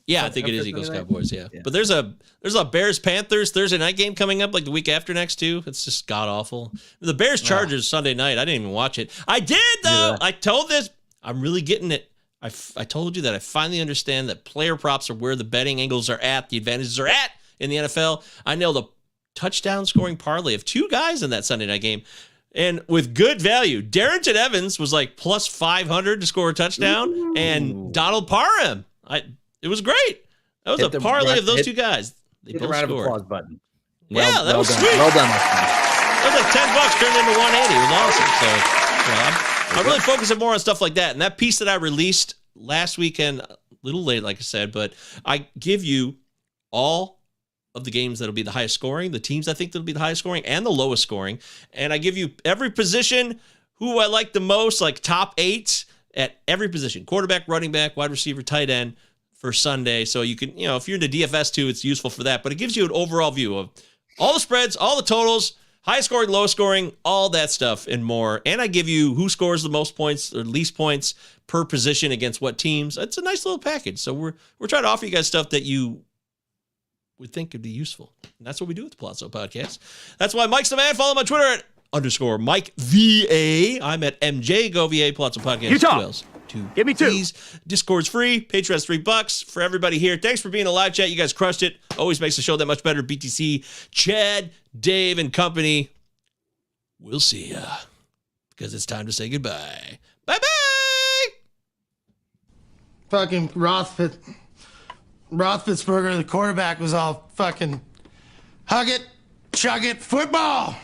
Yeah, I think it is Eagles Cowboys. Yeah, but there's a Bears Panthers Thursday night game coming up like the week after next too. It's just god awful. The Bears Chargers Sunday night. I didn't even watch it. I did though. Yeah. I told this. I'm really getting it. I told you that I finally understand that player props are where the betting angles are at, the advantages are at in the NFL. I nailed a touchdown scoring parlay of 2 guys in that Sunday night game. And with good value, Darrington Evans was like plus 500 to score a touchdown, and Donald Parham. It was great. That was a parlay of those 2 guys. They hit both the round scored. of applause button. That was done. sweet. Well done. That was like $10 turned into 180. It was awesome. So I'm really focusing more on stuff like that. And that piece that I released last weekend, a little late, like I said, but I give you all of the games that'll be the highest scoring, the teams I think that'll be the highest scoring, and the lowest scoring. And I give you every position, who I like the most, like top 8 at every position: quarterback, running back, wide receiver, tight end, for Sunday. So you can, if you're into DFS too, it's useful for that. But it gives you an overall view of all the spreads, all the totals, high scoring, low scoring, all that stuff and more. And I give you who scores the most points or least points per position against what teams. It's a nice little package. So we're trying to offer you guys stuff that you would think could be useful. And that's what we do with the Palazzo Podcast. That's why Mike's the man. Follow him on Twitter at _Mike VA. I'm at MJ Go VA Palazzo Podcast. Utah. Give me 2. Discord's free. Patreon's $3 for everybody here. Thanks for being a live chat. You guys crushed it. Always makes the show that much better. BTC, Chad, Dave, and company. We'll see ya, because it's time to say goodbye. Bye-bye. Fucking Roethlisberger, the quarterback, was all fucking hug it, chug it, football.